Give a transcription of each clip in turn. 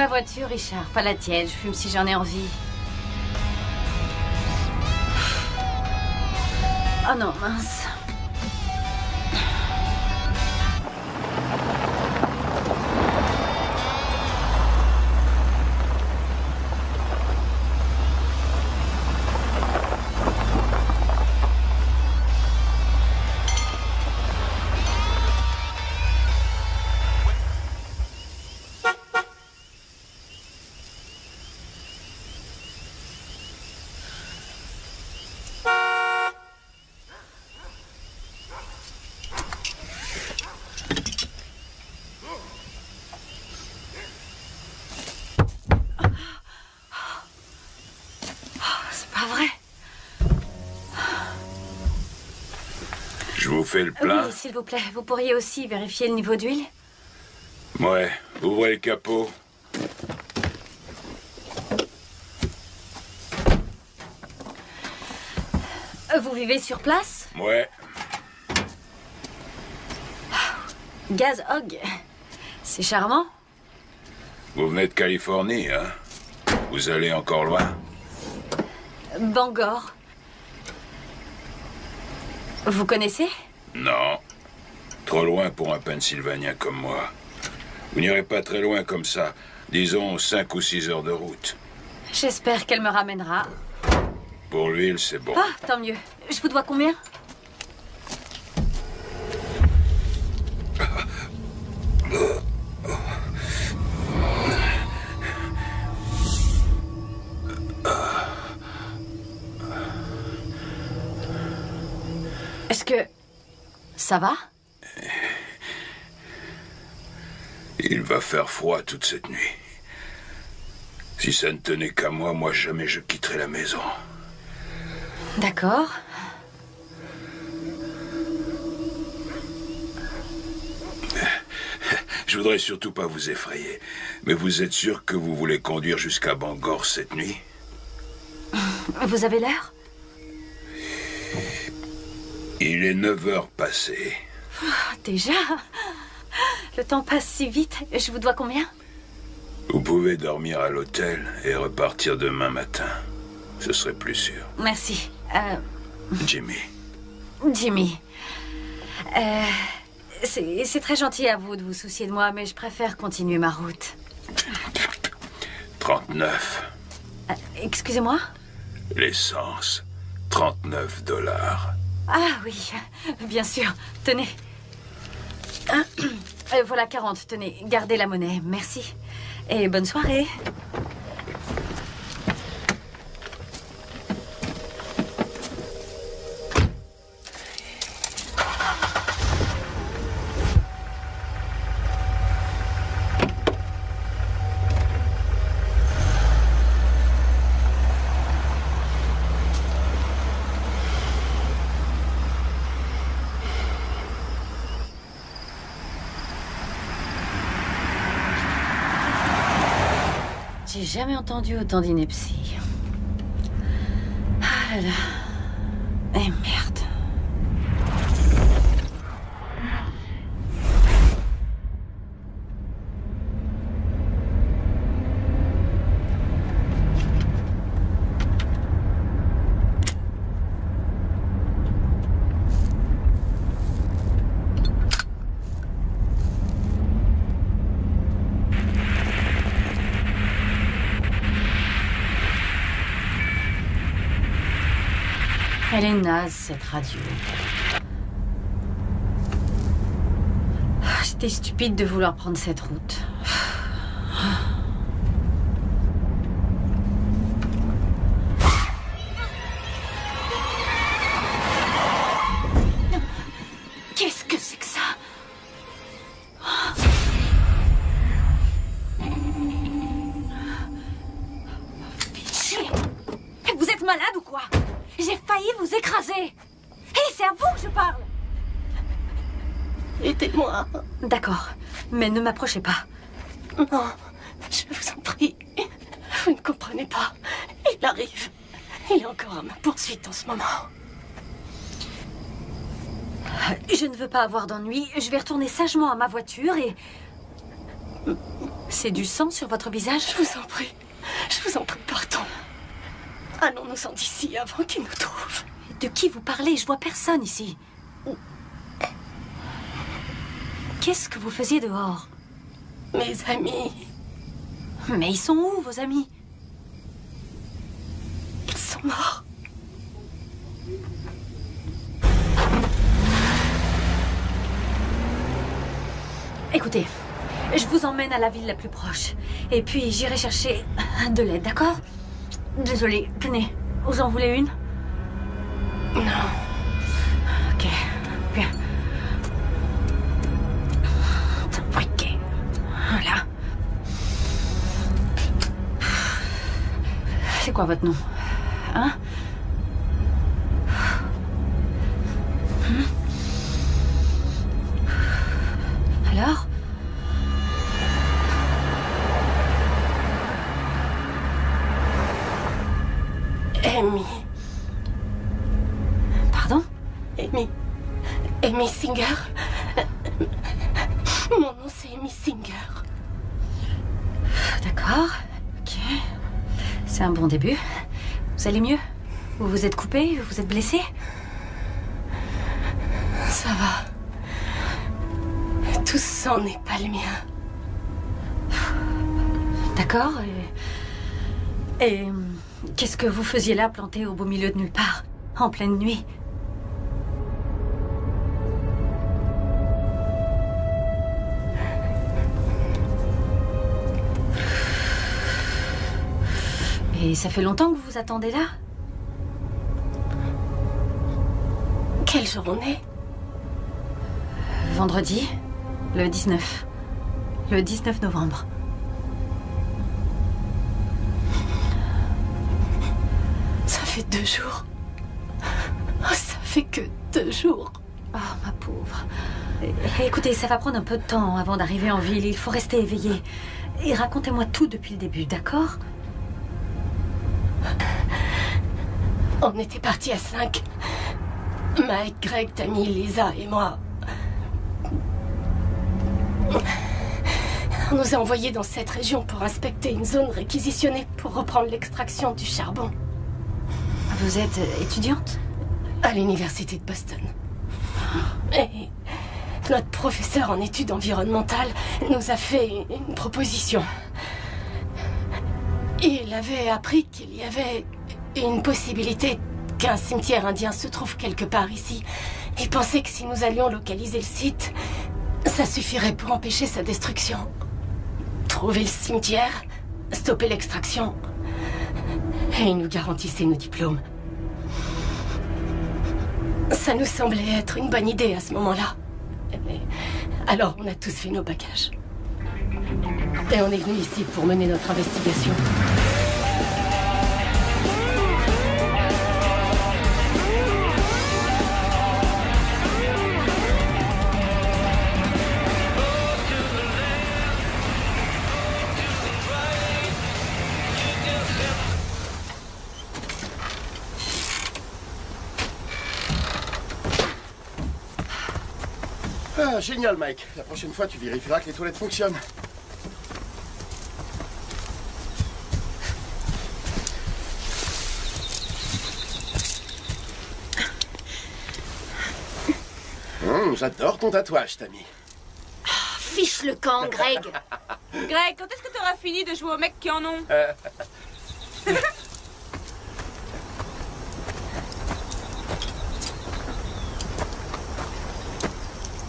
ma voiture, Richard, pas la tienne. Je fume si j'en ai envie. Oh non, mince. Fais le plein. Oui, s'il vous plaît. Vous pourriez aussi vérifier le niveau d'huile? Ouais, ouvrez le capot. Vous vivez sur place? Ouais. Gaz Hog. C'est charmant. Vous venez de Californie, hein? Vous allez encore loin? Bangor. Vous connaissez? Non. Trop loin pour un Pennsylvanien comme moi. Vous n'irez pas très loin comme ça. Disons 5 ou 6 heures de route. J'espère qu'elle me ramènera. Pour l'huile, c'est bon. Ah, tant mieux. Je vous dois combien? Est-ce que... ça va? Il va faire froid toute cette nuit. Si ça ne tenait qu'à moi, moi jamais je quitterai la maison. D'accord. Je voudrais surtout pas vous effrayer. Mais vous êtes sûr que vous voulez conduire jusqu'à Bangor cette nuit? Vous avez l'heure? Il est 9 heures passées. Oh, déjà? Le temps passe si vite. Je vous dois combien? Vous pouvez dormir à l'hôtel et repartir demain matin. Ce serait plus sûr. Merci. Jimmy. Jimmy. C'est très gentil à vous de vous soucier de moi, mais je préfère continuer ma route. 39. Excusez-moi? L'essence. 39 $. Ah oui, bien sûr. Tenez. Voilà 40. Tenez, gardez la monnaie. Merci. Et bonne soirée. J'ai jamais entendu autant d'ineptie. Ah là là. Eh merde. Elle est naze, cette radio. J'étais stupide de vouloir prendre cette route. Qu'est-ce que c'est que ça? Fichier! Vous êtes malade ou quoi? J'ai failli vous écraser. Hé, c'est à vous que je parle. Aidez-moi. D'accord, mais ne m'approchez pas. Non, je vous en prie. Vous ne comprenez pas. Il arrive. Il est encore à ma poursuite en ce moment. Je ne veux pas avoir d'ennui. Je vais retourner sagement à ma voiture et... C'est du sang sur votre visage? Je vous en prie. Je vous en prie, partons. Allons-nous-en d'ici avant qu'ils nous trouvent. De qui vous parlez? Je vois personne ici. Qu'est-ce que vous faisiez dehors? Mes amis. Mais ils sont où, vos amis? Ils sont morts. Écoutez, je vous emmène à la ville la plus proche. Et puis j'irai chercher de l'aide, d'accord? Désolée, tenez, vous en voulez une? Non. Ok, bien. Briquet. Voilà. C'est quoi votre nom? Hein? Alors? Amy. Pardon? Amy. Amy Singer. Mon nom c'est Amy Singer. D'accord. Ok. C'est un bon début. Vous allez mieux? Vous vous êtes coupé? Vous vous êtes blessé? Ça va. Tout ce sang n'est pas le mien. D'accord. Et qu'est-ce que vous faisiez là, planté au beau milieu de nulle part, en pleine nuit? Et ça fait longtemps que vous vous attendez là? Quelle journée? Vendredi, le 19. Le 19 novembre. Ça fait 2 jours. Oh, ça fait que 2 jours. Oh, ma pauvre. Écoutez, ça va prendre un peu de temps avant d'arriver en ville. Il faut rester éveillé. Et racontez-moi tout depuis le début, d'accord? On était partis à 5. Mike, Greg, Tammy, Lisa et moi. On nous a envoyés dans cette région pour inspecter une zone réquisitionnée pour reprendre l'extraction du charbon. Vous êtes étudiante? À l'université de Boston. Et notre professeur en études environnementales nous a fait une proposition. Il avait appris qu'il y avait une possibilité qu'un cimetière indien se trouve quelque part ici. Il pensait que si nous allions localiser le site, ça suffirait pour empêcher sa destruction. Trouver le cimetière, stopper l'extraction, et il nous garantissait nos diplômes. Ça nous semblait être une bonne idée à ce moment-là. Alors on a tous fait nos bagages. Et on est venu ici pour mener notre investigation. Ah, génial, Mike. La prochaine fois, tu vérifieras que les toilettes fonctionnent. J'adore ton tatouage, Tammy. Fiche le camp, Greg. Greg, quand est-ce que t'auras fini de jouer aux mecs qui en ont?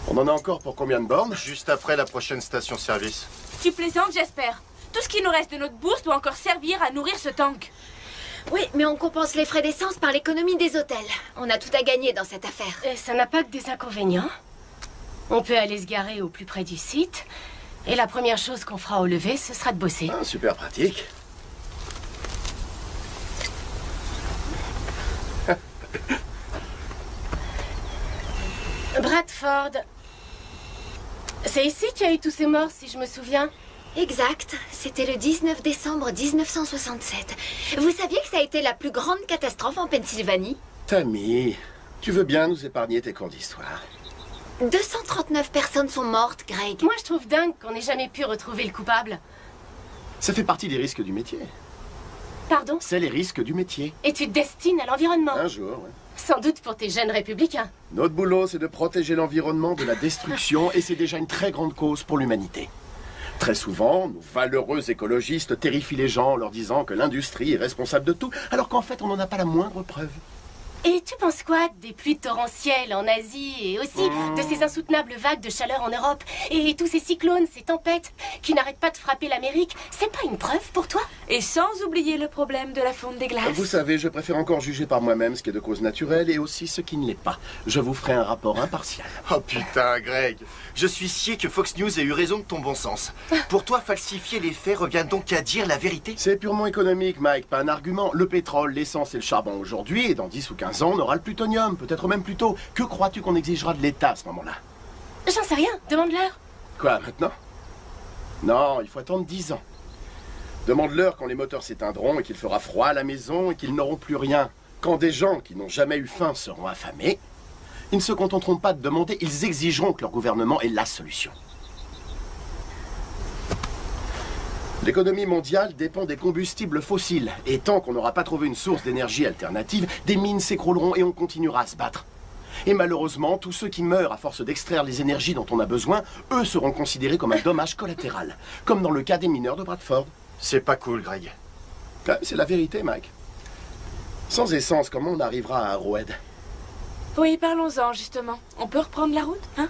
On en a encore pour combien de bornes? Juste après la prochaine station-service. Tu plaisantes, j'espère. Tout ce qui nous reste de notre bourse doit encore servir à nourrir ce tank. Oui, mais on compense les frais d'essence par l'économie des hôtels. On a tout à gagner dans cette affaire. Et ça n'a pas que des inconvénients. On peut aller se garer au plus près du site. Et la première chose qu'on fera au lever, ce sera de bosser. Ah, super pratique. Bradford. C'est ici qu'il y a eu tous ces morts, si je me souviens. Exact. C'était le 19 décembre 1967. Vous saviez que ça a été la plus grande catastrophe en Pennsylvanie? Tammy, tu veux bien nous épargner tes cours d'histoire? 239 personnes sont mortes, Greg. Moi, je trouve dingue qu'on n'ait jamais pu retrouver le coupable. Ça fait partie des risques du métier. Pardon? C'est les risques du métier. Et tu te destines à l'environnement? Un jour, ouais. Sans doute pour tes jeunes républicains. Notre boulot, c'est de protéger l'environnement de la destruction et c'est déjà une très grande cause pour l'humanité. Très souvent, nos valeureux écologistes terrifient les gens en leur disant que l'industrie est responsable de tout, alors qu'en fait, on n'en a pas la moindre preuve. Et tu penses quoi des pluies torrentielles en Asie et aussi de ces insoutenables vagues de chaleur en Europe et tous ces cyclones, ces tempêtes qui n'arrêtent pas de frapper l'Amérique? C'est pas une preuve pour toi? Et sans oublier le problème de la fonte des glaces. Vous savez, je préfère encore juger par moi-même ce qui est de cause naturelle et aussi ce qui ne l'est pas. Je vous ferai un rapport impartial. Oh putain, Greg. Je suis scié que Fox News ait eu raison de ton bon sens. Pour toi, falsifier les faits revient donc à dire la vérité? C'est purement économique, Mike, pas un argument. Le pétrole, l'essence et le charbon aujourd'hui, et dans 10 ou 15 ans, on aura le plutonium, peut-être même plus tôt. Que crois-tu qu'on exigera de l'État à ce moment-là? J'en sais rien, demande-leur. Quoi, maintenant? Non, il faut attendre 10 ans. Demande-leur quand les moteurs s'éteindront et qu'il fera froid à la maison et qu'ils n'auront plus rien. Quand des gens qui n'ont jamais eu faim seront affamés, ils ne se contenteront pas de demander, ils exigeront que leur gouvernement ait la solution. L'économie mondiale dépend des combustibles fossiles. Et tant qu'on n'aura pas trouvé une source d'énergie alternative, des mines s'écrouleront et on continuera à se battre. Et malheureusement, tous ceux qui meurent à force d'extraire les énergies dont on a besoin, eux seront considérés comme un dommage collatéral. Comme dans le cas des mineurs de Bradford. C'est pas cool, Greg. Ah, c'est la vérité, Mike. Sans essence, comment on arrivera à Arrowhead? Oui, parlons-en, justement. On peut reprendre la route, hein?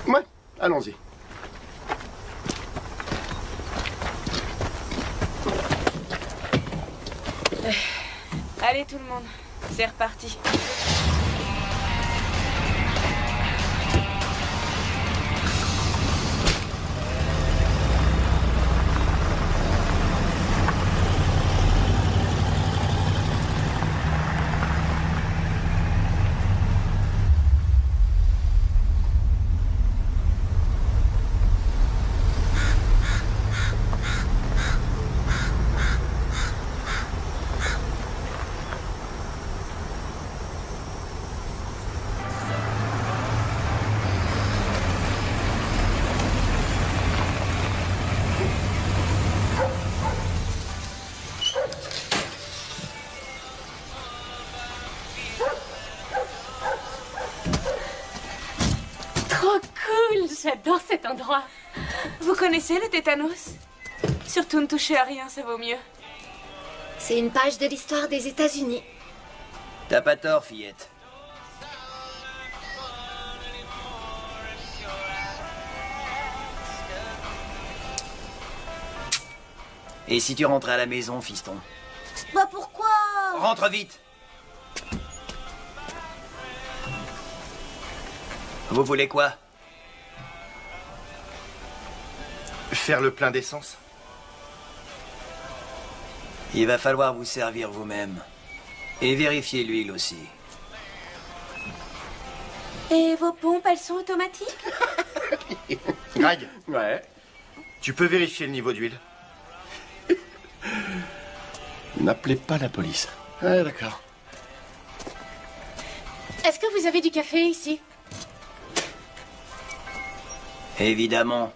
Ouais, allons-y. Allez, tout le monde. C'est reparti. J'adore cet endroit. Vous connaissez le tétanos? Surtout ne touchez à rien, ça vaut mieux. C'est une page de l'histoire des États-Unis. T'as pas tort, fillette. Et si tu rentrais à la maison, fiston? Bah pourquoi? Rentre vite! Vous voulez quoi? Faire le plein d'essence? Il va falloir vous servir vous-même. Et vérifier l'huile aussi. Et vos pompes, elles sont automatiques? Greg, Ouais. tu peux vérifier le niveau d'huile? N'appelez pas la police. Ah, d'accord. Est-ce que vous avez du café ici? Évidemment.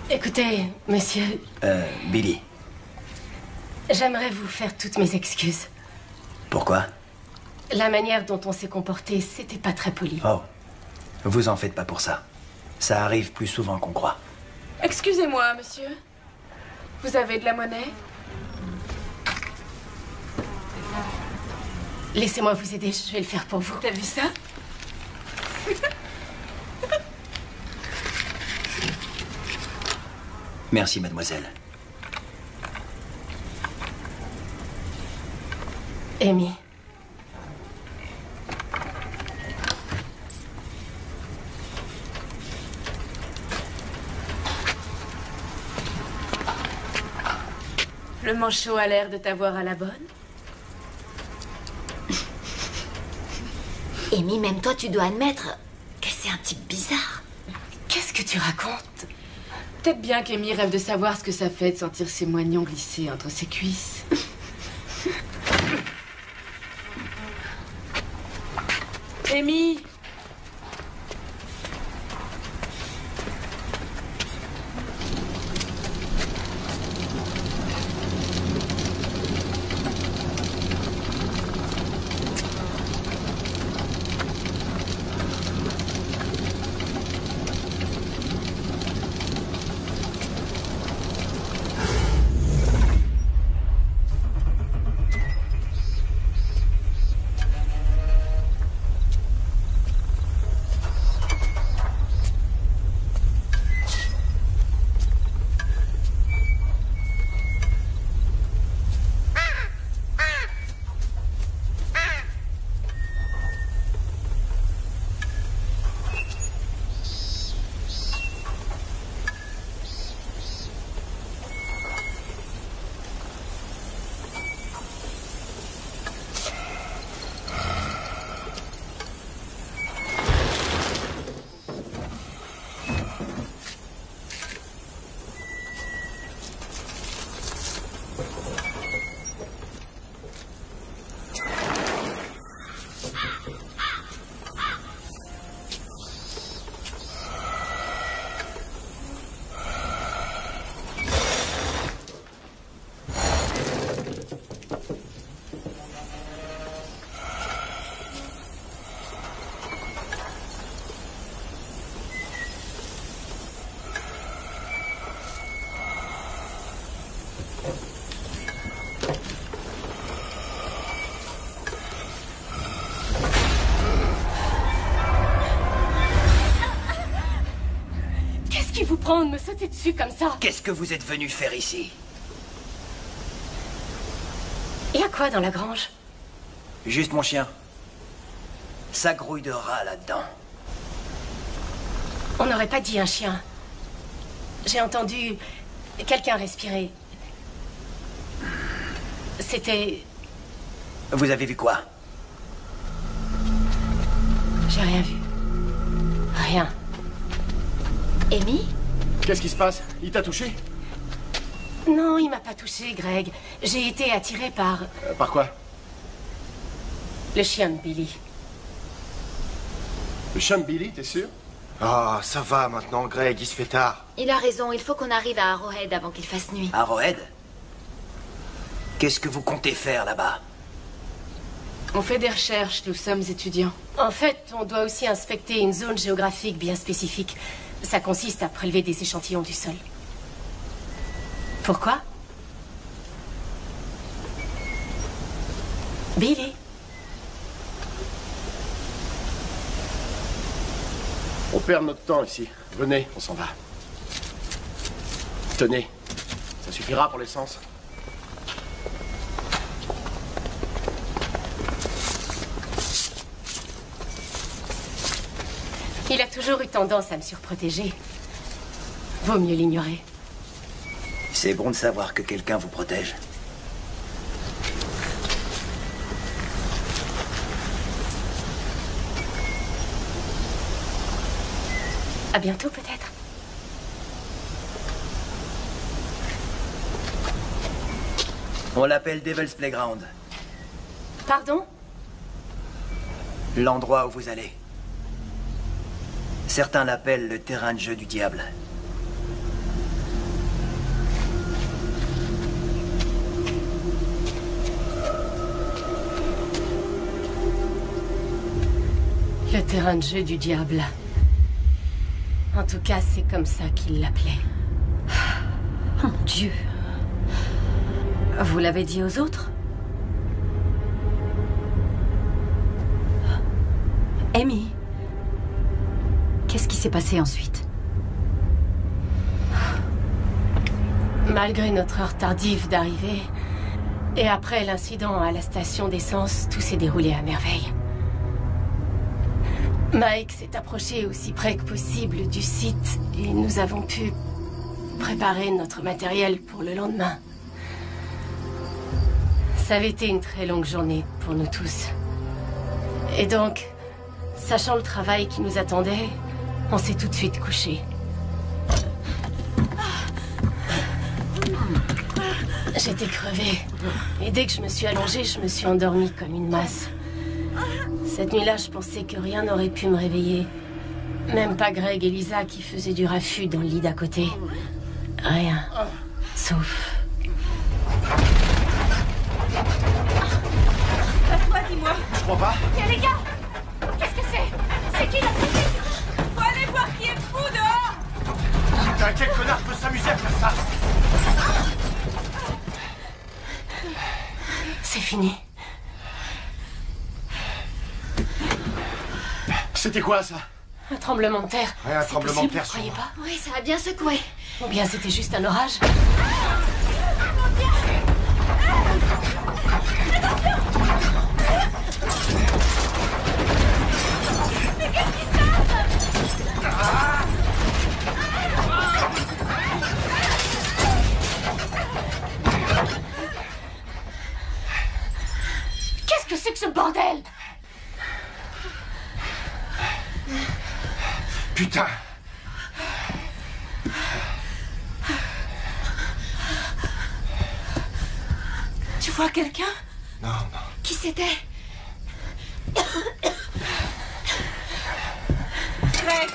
Écoutez, monsieur, Billy. j'aimerais vous faire toutes mes excuses. Pourquoi? La manière dont on s'est comporté, c'était pas très poli. Oh. Vous en faites pas pour ça. Ça arrive plus souvent qu'on croit. Excusez-moi, monsieur. Vous avez de la monnaie? Laissez-moi vous aider, je vais le faire pour vous. T'as vu ça? Merci, mademoiselle. Amy. Le manchot a l'air de t'avoir à la bonne. Amy, même toi, tu dois admettre que c'est un type bizarre. Qu'est-ce que tu racontes? Peut-être bien qu'Amy rêve de savoir ce que ça fait de sentir ses moignons glisser entre ses cuisses. Amy! Vous prendre, me sauter dessus comme ça? Qu'est-ce que vous êtes venu faire ici? Il y a quoi dans la grange? Juste mon chien. Ça grouille de rats là-dedans. On n'aurait pas dit un chien. J'ai entendu quelqu'un respirer. C'était... Vous avez vu quoi? J'ai rien vu. Rien. Amy? Qu'est-ce qui se passe? Il t'a touché? Non, il m'a pas touché, Greg. J'ai été attirée par... Par quoi? le chien de Billy. Le chien de Billy, t'es sûr? Ah, ça va maintenant, Greg, il se fait tard. Il a raison, il faut qu'on arrive à Arrowhead avant qu'il fasse nuit. Arrowhead? Qu'est-ce que vous comptez faire là-bas? On fait des recherches, nous sommes étudiants. En fait, on doit aussi inspecter une zone géographique bien spécifique. Ça consiste à prélever des échantillons du sol. Pourquoi? Billy? On perd notre temps ici. Venez, on s'en va. Tenez, ça suffira pour l'essence. Il a toujours eu tendance à me surprotéger. Vaut mieux l'ignorer. C'est bon de savoir que quelqu'un vous protège. À bientôt, peut-être. On l'appelle Devil's Playground. Pardon? L'endroit où vous allez. Certains l'appellent le terrain de jeu du diable. Le terrain de jeu du diable. En tout cas, c'est comme ça qu'il l'appelait. Oh mon Dieu. Vous l'avez dit aux autres? Amy, qu'est-ce qui s'est passé ensuite? Malgré notre heure tardive d'arrivée, Et après l'incident à la station d'essence, tout s'est déroulé à merveille. Mike s'est approché aussi près que possible du site et nous avons pu préparer notre matériel pour le lendemain. Ça avait été une très longue journée pour nous tous. Et donc, sachant le travail qui nous attendait, on s'est tout de suite couchés. J'étais crevée. Et dès que je me suis allongée, je me suis endormie comme une masse. Cette nuit-là, je pensais que rien n'aurait pu me réveiller. Même pas Greg et Lisa qui faisaient du raffut dans le lit d'à côté. Rien. Sauf... À toi, dis-moi. Je crois pas. Tiens, les gars! Qu'est-ce que c'est? C'est qui la critique? Faut aller voir qui est le fou dehors. Putain, quel connard peut s'amuser à faire ça? C'est fini. C'était quoi, ça? Un tremblement de terre. Ouais, un C'est tremblement de possible, terre, vous croyez pas? Oui, ça a bien secoué. Ou bien c'était juste un orage? Qu'est-ce que c'est que ce bordel? Putain! Tu vois quelqu'un? Non, non. Qui c'était? Greg!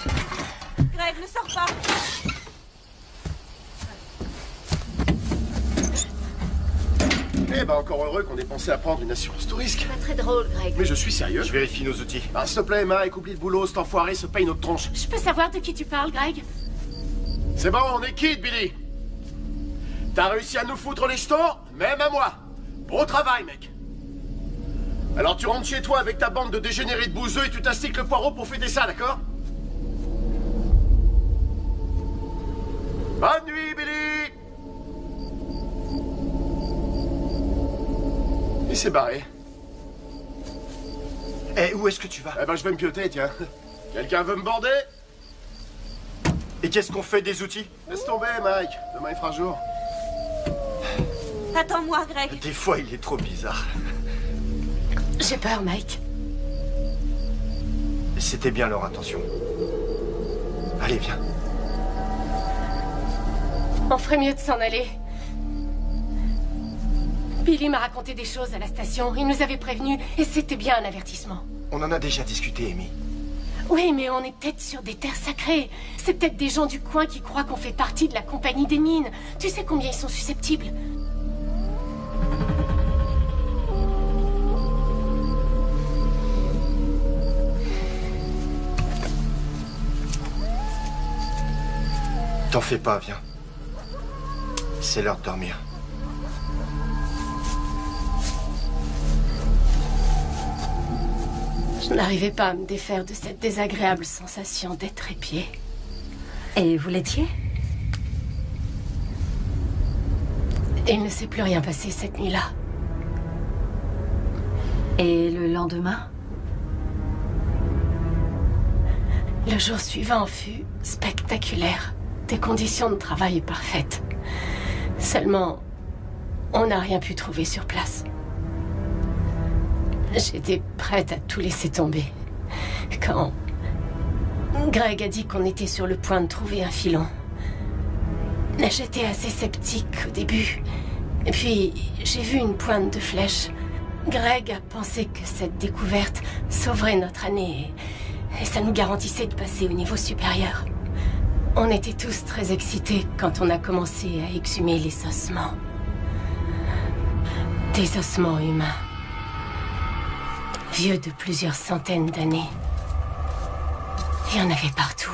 Greg, ne sors pas. Eh ben, encore heureux qu'on ait pensé à prendre une assurance tout risque. Pas très drôle, Greg. Mais je suis sérieux. Je vérifie nos outils. Ah, s'il te plaît, Mike, oublie le boulot, cet enfoiré se paye notre tronche. Je peux savoir de qui tu parles, Greg? C'est bon, on est quitte, Billy. T'as réussi à nous foutre les jetons, même à moi. Beau travail, mec. Alors tu rentres chez toi avec ta bande de dégénérés de bouseux et tu t'astiques le poireau pour fêter ça, d'accord? Bonne nuit, Billy. Il s'est barré. Eh, où est-ce que tu vas? Eh ben, je vais me pioter, tiens. Quelqu'un veut me border? Et qu'est-ce qu'on fait des outils? Laisse tomber, Mike. Demain, il fera jour. Attends-moi, Greg. Des fois, il est trop bizarre. J'ai peur, Mike. C'était bien leur intention. Allez, viens. On ferait mieux de s'en aller. Billy m'a raconté des choses à la station. Il nous avait prévenus et c'était bien un avertissement. On en a déjà discuté, Amy. Oui, mais on est peut-être sur des terres sacrées. C'est peut-être des gens du coin qui croient qu'on fait partie de la compagnie des mines. Tu sais combien ils sont susceptibles? T'en fais pas, viens. C'est l'heure de dormir. Je n'arrivais pas à me défaire de cette désagréable sensation d'être épiée. Et vous l'étiez? Il ne s'est plus rien passé cette nuit-là. Et le lendemain? Le jour suivant fut spectaculaire. Des conditions de travail parfaites. Seulement, on n'a rien pu trouver sur place. J'étais prête à tout laisser tomber. Quand Greg a dit qu'on était sur le point de trouver un filon. J'étais assez sceptique au début. Et puis, j'ai vu une pointe de flèche. Greg a pensé que cette découverte sauverait notre année et ça nous garantissait de passer au niveau supérieur. On était tous très excités quand on a commencé à exhumer les ossements. Des ossements humains. Vieux de plusieurs centaines d'années. Il y en avait partout.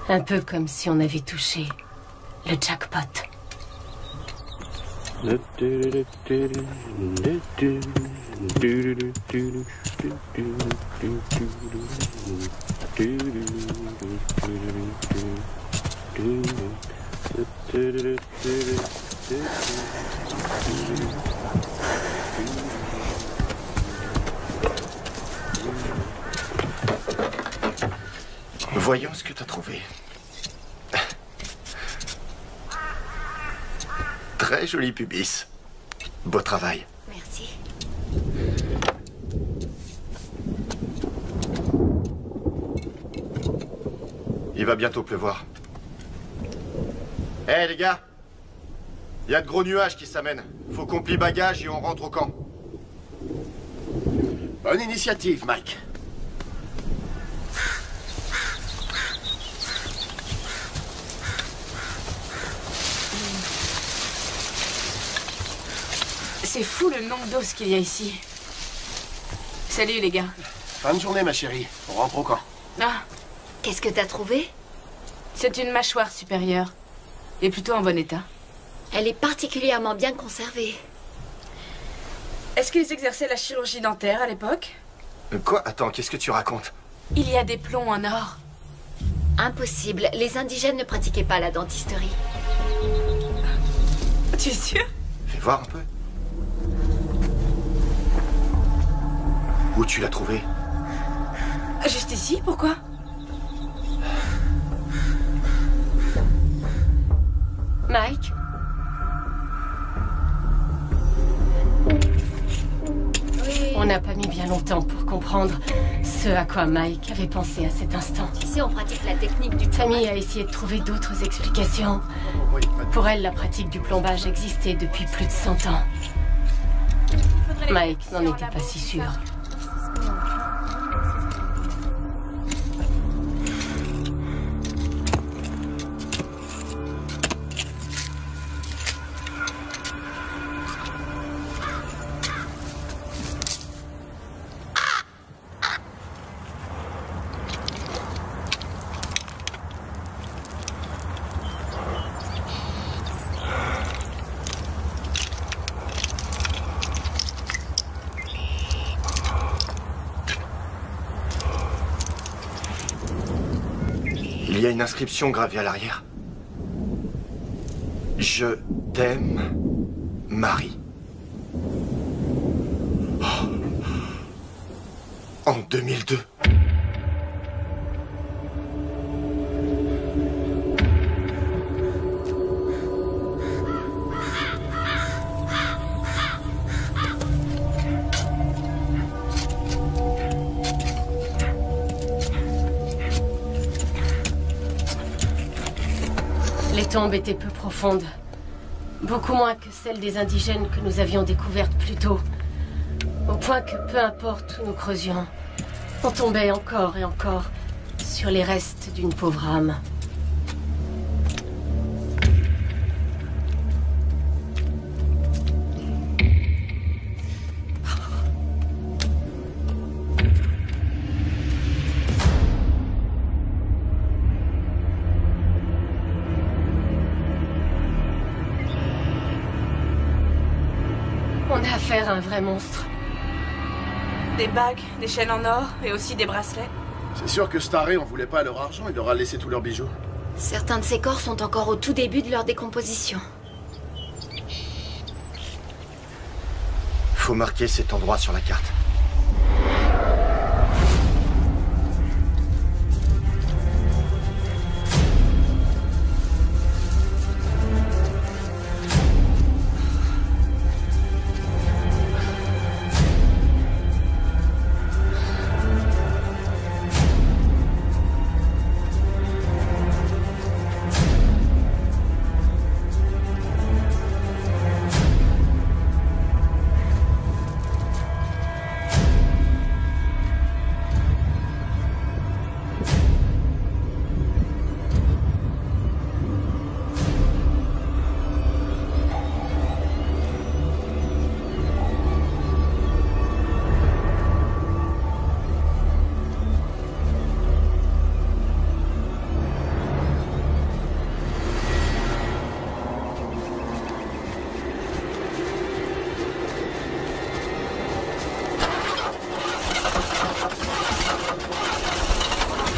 Un peu comme si on avait touché le jackpot. Voyons ce que tu as trouvé. Très joli pubis. Beau travail. Merci. Il va bientôt pleuvoir. Hé les gars, il y a de gros nuages qui s'amènent. Faut qu'on plie bagages et on rentre au camp. Bonne initiative, Mike. C'est fou le nombre d'os qu'il y a ici. Salut les gars. Fin de journée, ma chérie. On rentre au camp. Ah, Qu'est-ce que t'as trouvé? c'est une mâchoire supérieure. Et plutôt en bon état. Elle est particulièrement bien conservée. Est-ce qu'ils exerçaient la chirurgie dentaire à l'époque? Quoi? Attends, qu'est-ce que tu racontes? Il y a des plombs en or. Impossible. Les indigènes ne pratiquaient pas la dentisterie. Tu es sûr? Fais voir un peu. Où tu l'as trouvé? Juste ici, pourquoi? Mike? On n'a pas mis bien longtemps pour comprendre ce à quoi Mike avait pensé à cet instant. Tu sais, on pratique la technique du Tammy a essayé de trouver d'autres explications. Pour elle, la pratique du plombage existait depuis plus de 100 ans. Mike n'en était pas si sûr. Il y a une inscription gravée à l'arrière. Je t'aime, Marie. Oh. En 2002. Les tombes étaient peu profondes. Beaucoup moins que celles des indigènes que nous avions découvertes plus tôt. Au point que peu importe où nous creusions, on tombait encore et encore sur les restes d'une pauvre âme. On a affaire à un vrai monstre. Des bagues, des chaînes en or et aussi des bracelets. C'est sûr que Staré en voulait pas leur argent, il leur a laissé tous leurs bijoux. Certains de ces corps sont encore au tout début de leur décomposition. Faut marquer cet endroit sur la carte.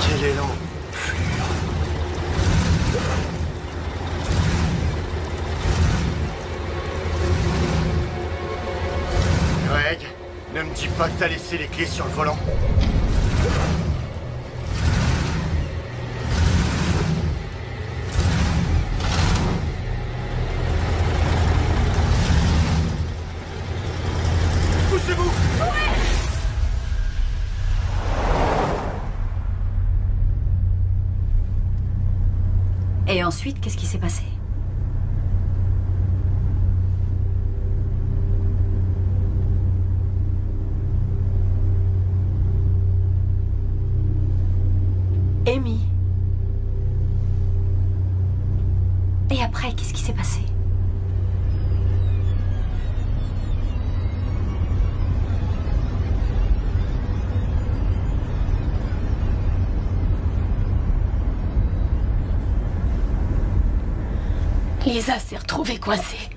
Quel élan! pas que t'as laissé les clés sur le volant? Poussez-vous! Et ensuite, qu'est-ce qui s'est passé? Amy. Et après, qu'est-ce qui s'est passé? Lisa s'est retrouvée coincée.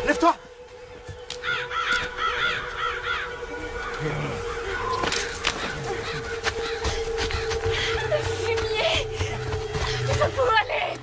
Lève-toi! Fumier! Je peux aller!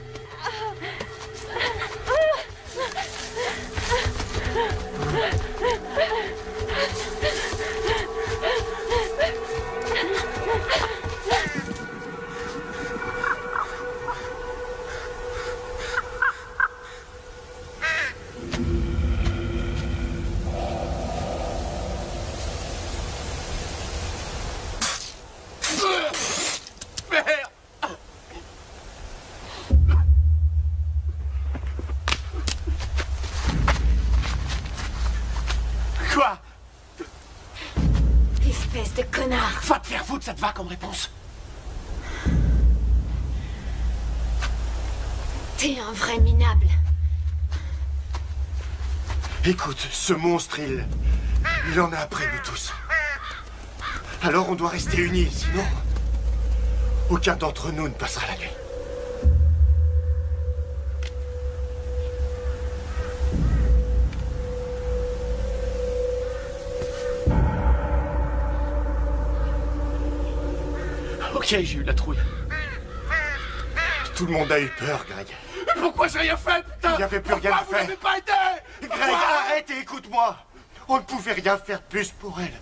Quoi? Espèce de connard. Va te faire foutre, ça te va comme réponse? T'es un vrai minable. Écoute, ce monstre, il en a après nous tous. Alors on doit rester unis, sinon aucun d'entre nous ne passera la nuit. Ok, j'ai eu la trouille. Tout le monde a eu peur, Greg. Mais pourquoi j'ai rien fait, putain? Il n'y avait plus rien à Vous faire. m'avez pas aidé? Greg, arrête et écoute-moi. On ne pouvait rien faire de plus pour elle.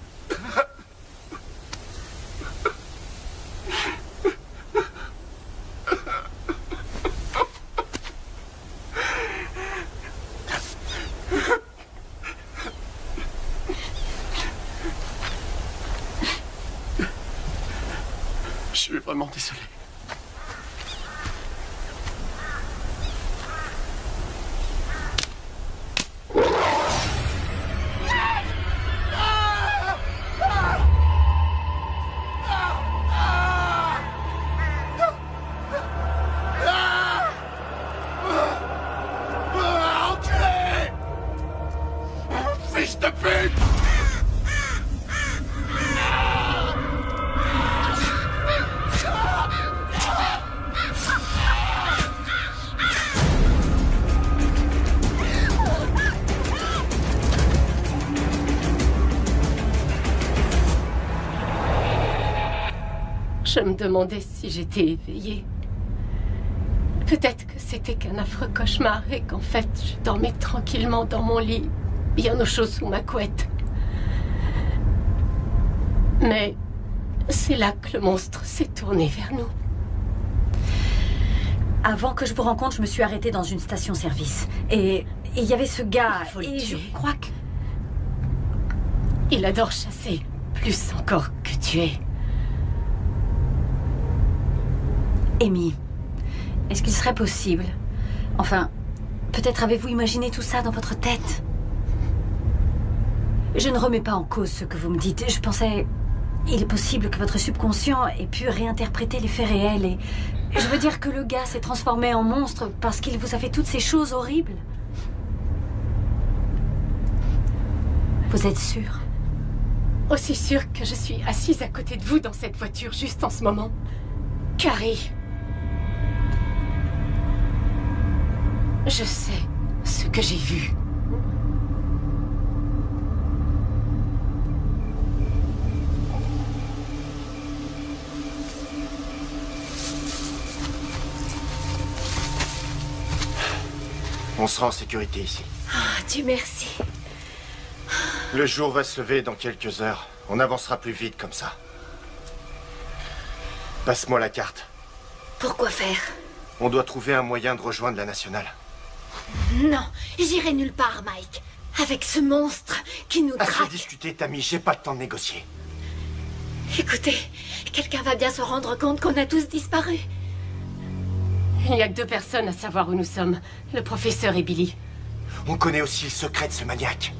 Je suis vraiment désolé. Je me demandais si j'étais éveillée. Peut-être que c'était qu'un affreux cauchemar et qu'en fait, je dormais tranquillement dans mon lit, bien au chaud sous ma couette. Mais c'est là que le monstre s'est tourné vers nous. Avant que je vous rencontre, je me suis arrêtée dans une station-service. Et il y avait ce gars, et je crois que... Il adore chasser, plus encore que tuer. Amy, est-ce qu'il serait possible... Enfin, peut-être avez-vous imaginé tout ça dans votre tête? Je ne remets pas en cause ce que vous me dites. Je pensais... Il est possible que votre subconscient ait pu réinterpréter les faits réels et... Je veux dire que le gars s'est transformé en monstre parce qu'il vous a fait toutes ces choses horribles. Vous êtes sûre? Aussi sûre que je suis assise à côté de vous dans cette voiture juste en ce moment. Carrie. Je sais ce que j'ai vu. On sera en sécurité ici. Ah, Dieu merci. Le jour va se lever dans quelques heures. On avancera plus vite comme ça. Passe-moi la carte. Pourquoi faire? On doit trouver un moyen de rejoindre la nationale. Non, j'irai nulle part, Mike. Avec ce monstre qui nous traque. Assez discuter, Tammy, j'ai pas le temps de négocier. Écoutez, quelqu'un va bien se rendre compte qu'on a tous disparu. Il n'y a que 2 personnes à savoir où nous sommes, le professeur et Billy. On connaît aussi le secret de ce maniaque.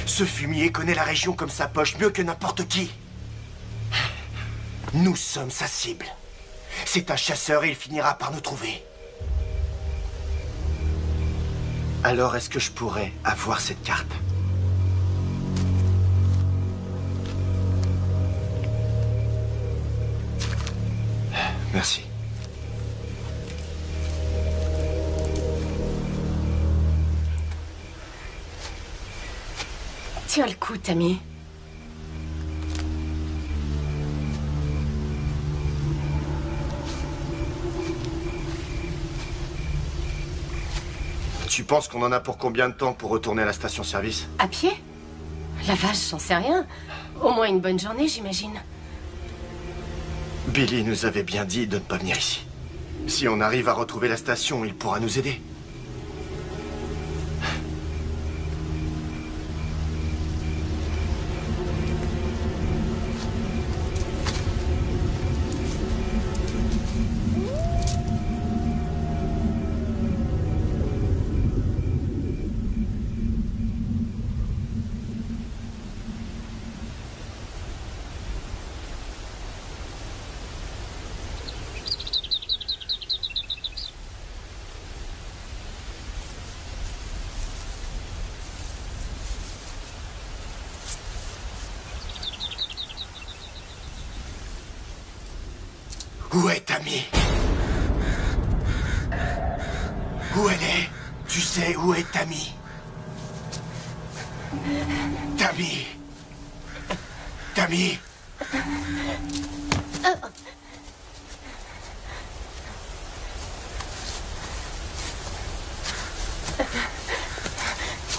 Ce fumier connaît la région comme sa poche mieux que n'importe qui. Nous sommes sa cible. C'est un chasseur et il finira par nous trouver. Alors est-ce que je pourrais avoir cette carte? Merci. Tiens le coup, Tammy. Tu penses qu'on en a pour combien de temps pour retourner à la station-service? À pied? La vache, j'en sais rien. Au moins une bonne journée, j'imagine. Billy nous avait bien dit de ne pas venir ici. Si on arrive à retrouver la station, il pourra nous aider. Où est Tammy? Où elle est? Tu sais où est Tammy? Tammy? Tammy?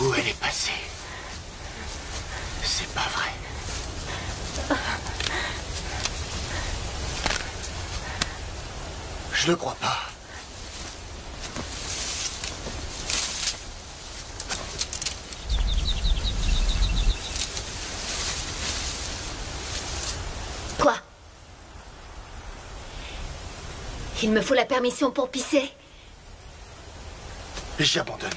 Où elle est passée? C'est pas vrai. Je le crois pas. Quoi? Il me faut la permission pour pisser. J'abandonne.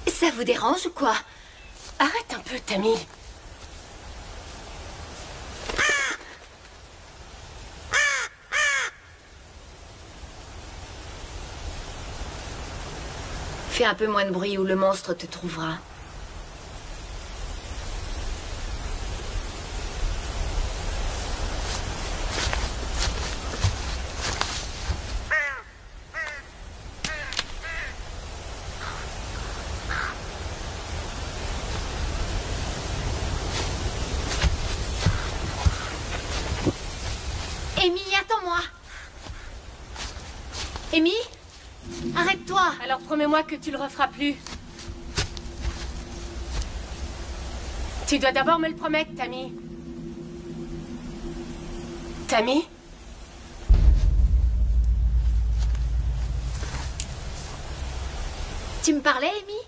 Ça vous dérange ou quoi? Arrête un peu, Tammy. Fais un peu moins de bruit ou le monstre te trouvera. Amy, attends-moi. Amy, arrête-toi. Alors promets-moi que tu le referas plus. Tu dois d'abord me le promettre, Tammy. Tammy? Tu me parlais, Amy?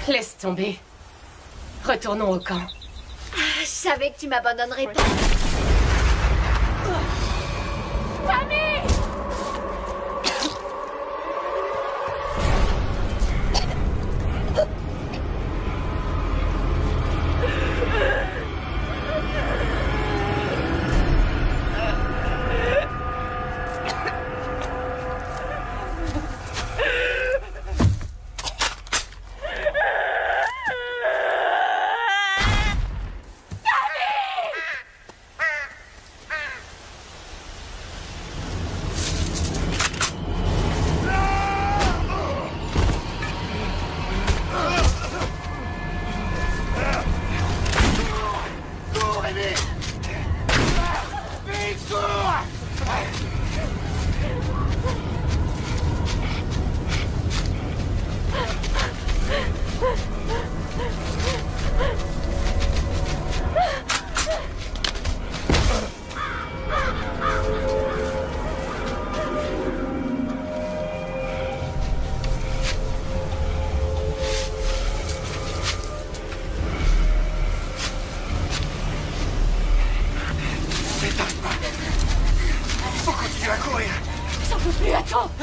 Laisse tomber. Retournons au camp. Ah, je savais que tu m'abandonnerais pas. Tammy!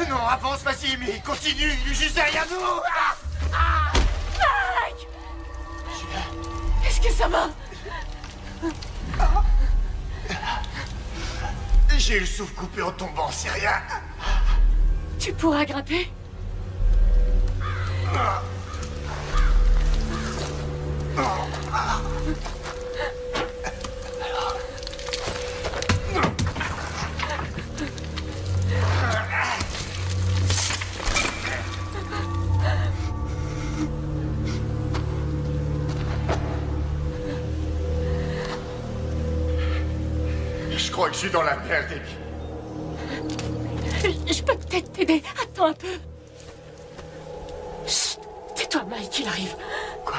Non, avance, vas-y, mais continue, il est juste derrière nous. Mike! Est-ce que ça va? J'ai eu le souffle coupé en tombant, c'est rien. Tu pourras grimper? Je crois que je suis dans la merde, Amy. Je peux peut-être t'aider. Attends un peu. Chut. Tais-toi, Mike, il arrive. Quoi?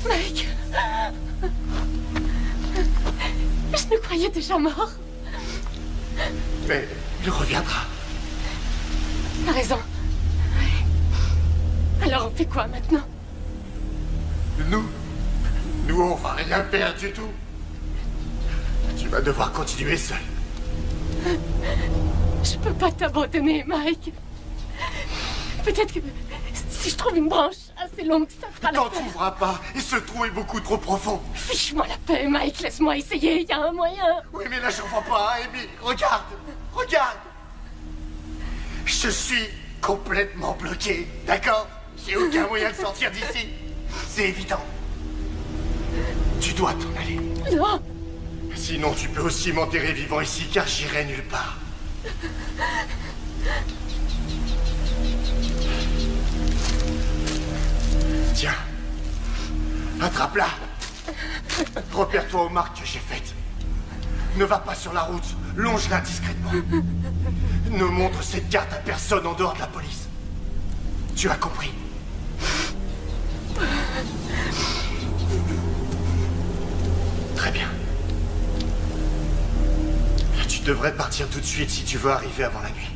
Mike. Je nous croyais déjà morts. Mais il reviendra. T'as raison. Ouais. Alors on fait quoi maintenant? Nous, on va rien faire du tout. Tu vas devoir continuer seul. Je peux pas t'abandonner, Mike. Peut-être que si je trouve une branche assez longue, ça fera T'en l'affaire. trouveras pas, et ce trou est beaucoup trop profond. Fiche-moi la paix, Mike, laisse-moi essayer, il y a un moyen. Oui, mais là, j'en vois pas, hein, Amy. Regarde, regarde. Je suis complètement bloqué, d'accord? J'ai aucun moyen de sortir d'ici. C'est évident. Tu dois t'en aller. Non. Sinon, tu peux aussi m'enterrer vivant ici, car j'irai nulle part. Tiens, attrape-la. Repère-toi aux marques que j'ai faites. Ne va pas sur la route, longe-la discrètement. Ne montre cette carte à personne en dehors de la police. Tu as compris? Très bien. Tu devrais partir tout de suite si tu veux arriver avant la nuit.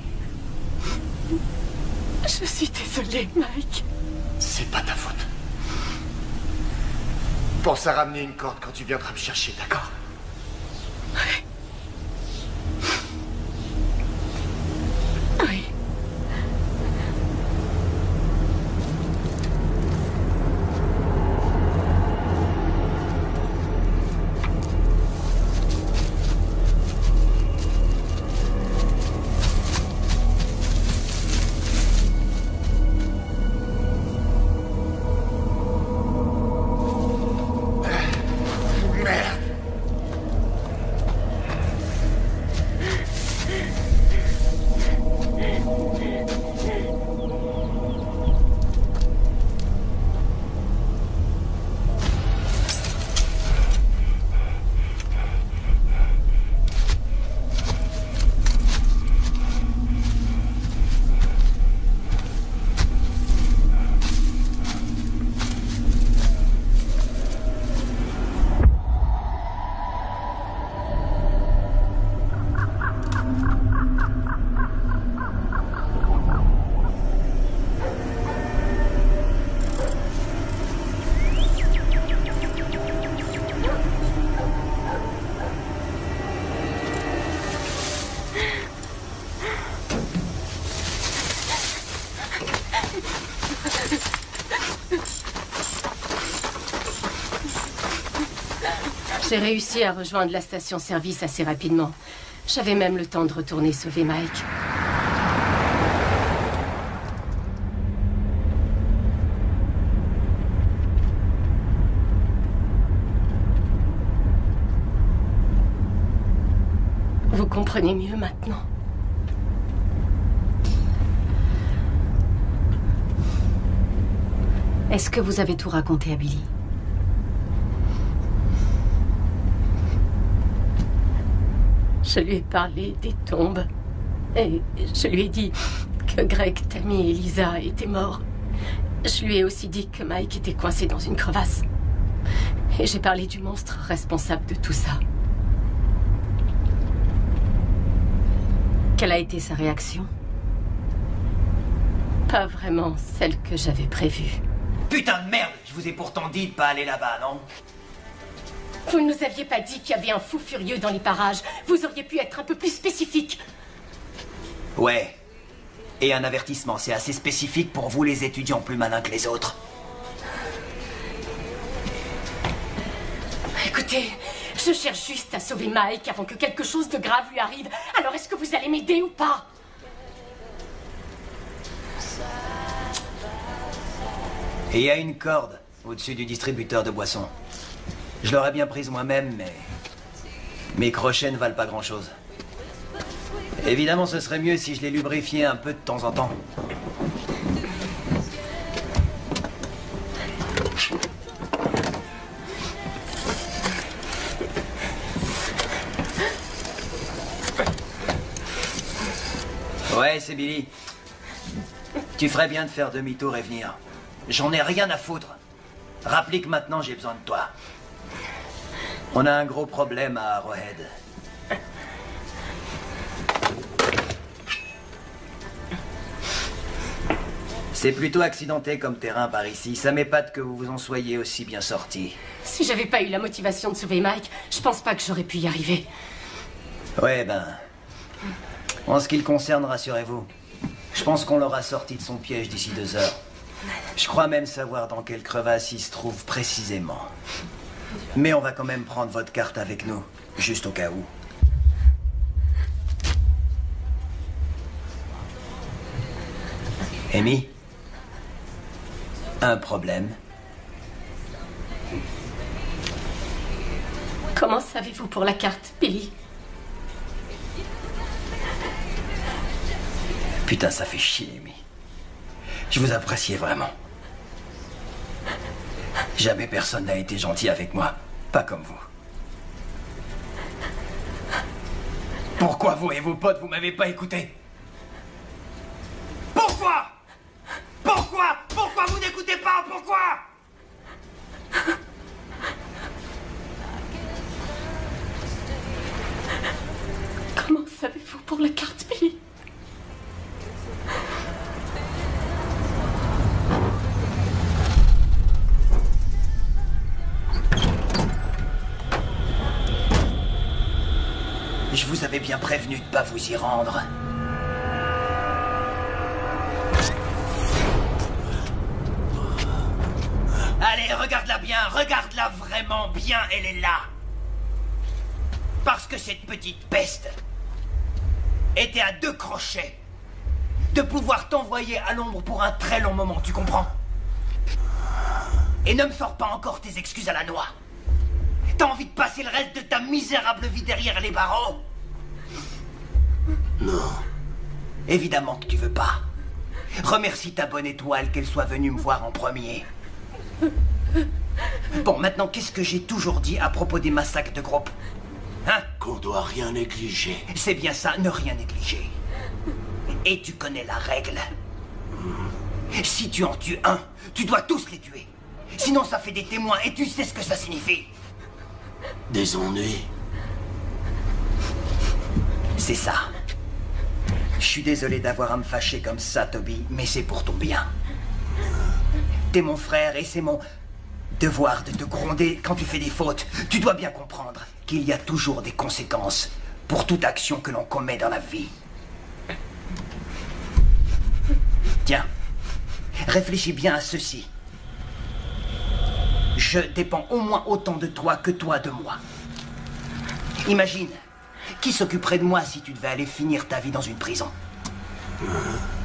Je suis désolée, Mike. C'est pas ta faute. Pense à ramener une corde quand tu viendras me chercher, d'accord? Oui. Oui. J'ai réussi à rejoindre la station-service assez rapidement. J'avais même le temps de retourner sauver Mike. Vous comprenez mieux maintenant? Est-ce que vous avez tout raconté à Billy? Je lui ai parlé des tombes. Et je lui ai dit que Greg, Tammy et Lisa étaient morts. Je lui ai aussi dit que Mike était coincé dans une crevasse. Et j'ai parlé du monstre responsable de tout ça. Quelle a été sa réaction? Pas vraiment celle que j'avais prévue. Putain de merde! Je vous ai pourtant dit de pas aller là-bas, non? Vous ne nous aviez pas dit qu'il y avait un fou furieux dans les parages. Vous auriez pu être un peu plus spécifique. Ouais. Et un avertissement, c'est assez spécifique pour vous les étudiants plus malins que les autres. Écoutez, je cherche juste à sauver Mike avant que quelque chose de grave lui arrive. Alors est-ce que vous allez m'aider ou pas? Et il y a une corde au-dessus du distributeur de boissons. Je l'aurais bien prise moi-même, mais mes crochets ne valent pas grand-chose. Évidemment, ce serait mieux si je les lubrifiais un peu de temps en temps. Ouais, c'est Billy. Tu ferais bien de faire demi-tour et venir. J'en ai rien à foutre. Rappelez que maintenant j'ai besoin de toi. On a un gros problème à Arrowhead. C'est plutôt accidenté comme terrain par ici. Ça m'épate que vous vous en soyez aussi bien sortis. Si j'avais pas eu la motivation de sauver Mike, je pense pas que j'aurais pu y arriver. Ouais, ben... En ce qui le concerne, rassurez-vous. Je pense qu'on l'aura sorti de son piège d'ici 2 heures. Je crois même savoir dans quelle crevasse il se trouve précisément. Mais on va quand même prendre votre carte avec nous, juste au cas où. Amy? Un problème? Comment savez-vous pour la carte, Billy? Putain, ça fait chier, Amy. Je vous appréciais vraiment. Jamais personne n'a été gentil avec moi. Pas comme vous. Pourquoi vous et vos potes, vous m'avez pas écouté? Pourquoi? Pourquoi? Pourquoi vous n'écoutez pas? Pourquoi? Comment savez-vous pour la carte, Billy? Je vous avais bien prévenu de pas vous y rendre. Allez, regarde-la bien, regarde-la vraiment bien, elle est là. Parce que cette petite peste était à 2 crochets de pouvoir t'envoyer à l'ombre pour un très long moment, tu comprends? Et ne me sors pas encore tes excuses à la noix. T'as envie de passer le reste de ta misérable vie derrière les barreaux? Non. Évidemment que tu veux pas. Remercie ta bonne étoile qu'elle soit venue me voir en premier. Bon, maintenant, qu'est-ce que j'ai toujours dit à propos des massacres de groupe? Hein? Qu'on doit rien négliger. C'est bien ça, ne rien négliger. Et tu connais la règle. Si tu en tues un, tu dois tous les tuer. Sinon, ça fait des témoins et tu sais ce que ça signifie. Des ennuis. C'est ça. Je suis désolé d'avoir à me fâcher comme ça, Toby, mais c'est pour ton bien. T'es mon frère et c'est mon devoir de te gronder quand tu fais des fautes. Tu dois bien comprendre qu'il y a toujours des conséquences pour toute action que l'on commet dans la vie. Tiens, réfléchis bien à ceci. Je dépends au moins autant de toi que toi de moi. Imagine, qui s'occuperait de moi si tu devais aller finir ta vie dans une prison?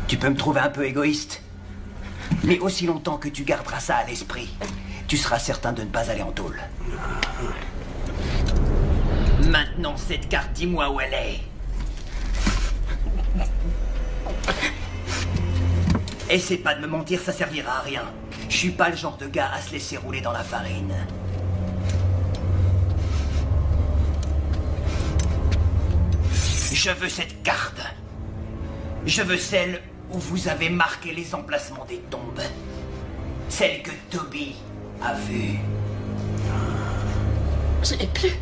Tu peux me trouver un peu égoïste, mais aussi longtemps que tu garderas ça à l'esprit, tu seras certain de ne pas aller en tôle. Maintenant, cette carte, dis-moi où elle est. Essaie pas de me mentir, ça servira à rien. Je suis pas le genre de gars à se laisser rouler dans la farine. Je veux cette carte. Je veux celle où vous avez marqué les emplacements des tombes. Celle que Toby a vue. Je l'ai plus.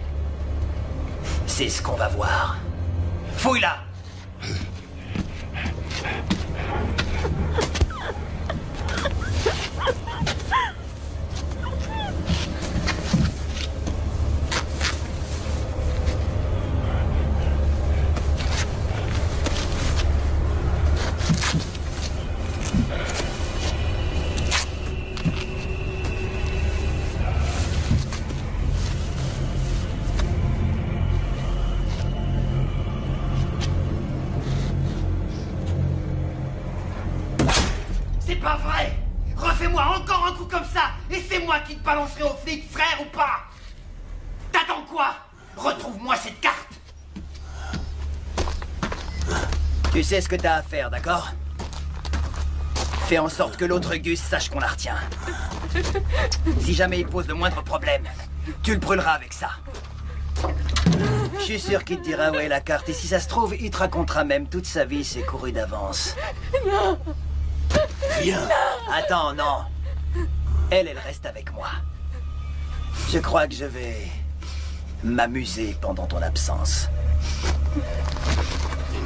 C'est ce qu'on va voir. Fouille-la! Pas vrai! Refais-moi encore un coup comme ça et c'est moi qui te balancerai aux flics, frère ou pas! T'attends quoi? Retrouve-moi cette carte! Tu sais ce que t'as à faire, d'accord? Fais en sorte que l'autre Gus sache qu'on la retient. Si jamais il pose le moindre problème, tu le brûleras avec ça. Je suis sûr qu'il te dira où est la carte et si ça se trouve, il te racontera même toute sa vie, c'est couru d'avance. Non! Viens. Attends, non. Elle reste avec moi. Je crois que je vais m'amuser pendant ton absence.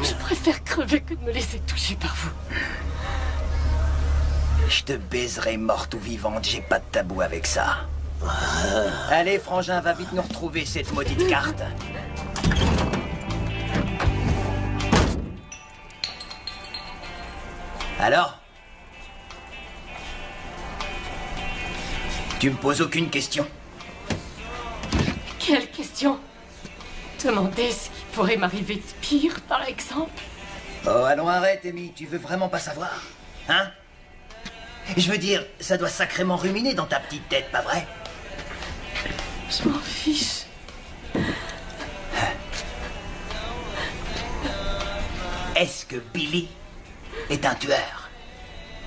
Je préfère crever que de me laisser toucher par vous. Je te baiserai morte ou vivante, j'ai pas de tabou avec ça. Allez, frangin, va vite nous retrouver cette maudite carte. Alors? Tu me poses aucune question? Quelle question? Demander ce qui pourrait m'arriver de pire, par exemple? Oh, allons, arrête, Amy, tu veux vraiment pas savoir? Hein? Je veux dire, ça doit sacrément ruminer dans ta petite tête, pas vrai? Je m'en fiche. Est-ce que Billy est un tueur?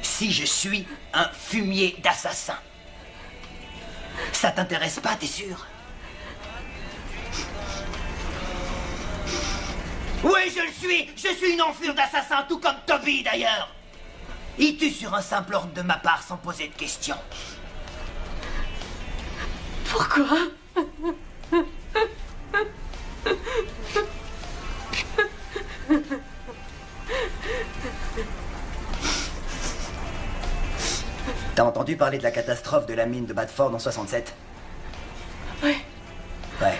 Si je suis un fumier d'assassin? Ça t'intéresse pas, t'es sûr? Oui, je le suis! Je suis une enflure d'assassin, tout comme Toby, d'ailleurs! Il tue sur un simple ordre de ma part sans poser de questions. Pourquoi? T'as entendu parler de la catastrophe de la mine de Badford en 67? Ouais. Ouais.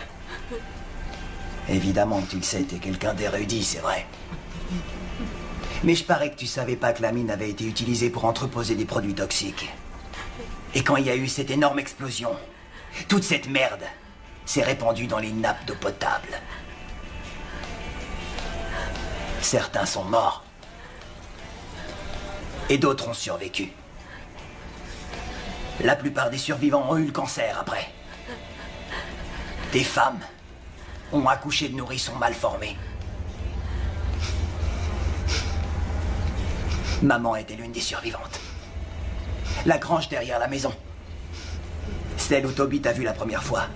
Évidemment que tu le sais, t'es quelqu'un d'érudit, c'est vrai. Mais je parais que tu savais pas que la mine avait été utilisée pour entreposer des produits toxiques. Et quand il y a eu cette énorme explosion, toute cette merde s'est répandue dans les nappes d'eau potable. Certains sont morts. Et d'autres ont survécu. La plupart des survivants ont eu le cancer après. Des femmes ont accouché de nourrissons mal formés. Maman était l'une des survivantes. La grange derrière la maison. Celle où Toby t'a vu la première fois.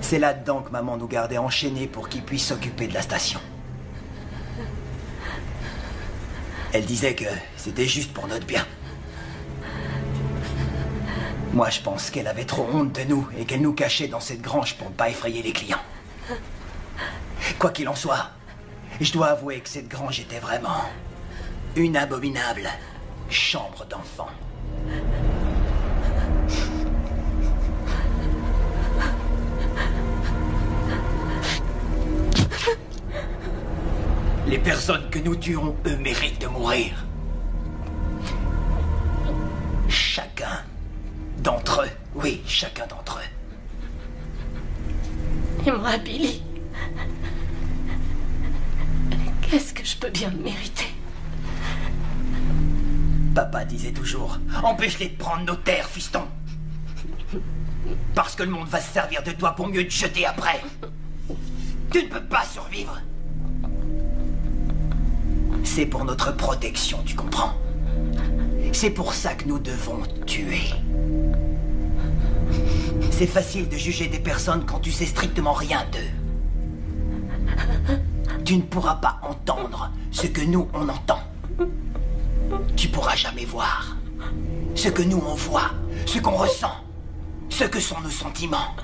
C'est là-dedans que maman nous gardait enchaînés pour qu'il puisse s'occuper de la station. Elle disait que c'était juste pour notre bien. Moi, je pense qu'elle avait trop honte de nous et qu'elle nous cachait dans cette grange pour ne pas effrayer les clients. Quoi qu'il en soit, je dois avouer que cette grange était vraiment une abominable chambre d'enfant. Les personnes que nous tuons, eux, méritent de mourir. Chacun d'entre eux. Oui, chacun d'entre eux. Et moi, Billy, qu'est-ce que je peux bien me mériter? Papa disait toujours, empêche-les de prendre nos terres, fiston. Parce que le monde va se servir de toi pour mieux te jeter après. Tu ne peux pas survivre. C'est pour notre protection, tu comprends? C'est pour ça que nous devons tuer. C'est facile de juger des personnes quand tu sais strictement rien d'eux. Tu ne pourras pas entendre ce que nous, on entend. Tu pourras jamais voir ce que nous, on voit, ce qu'on ressent, ce que sont nos sentiments.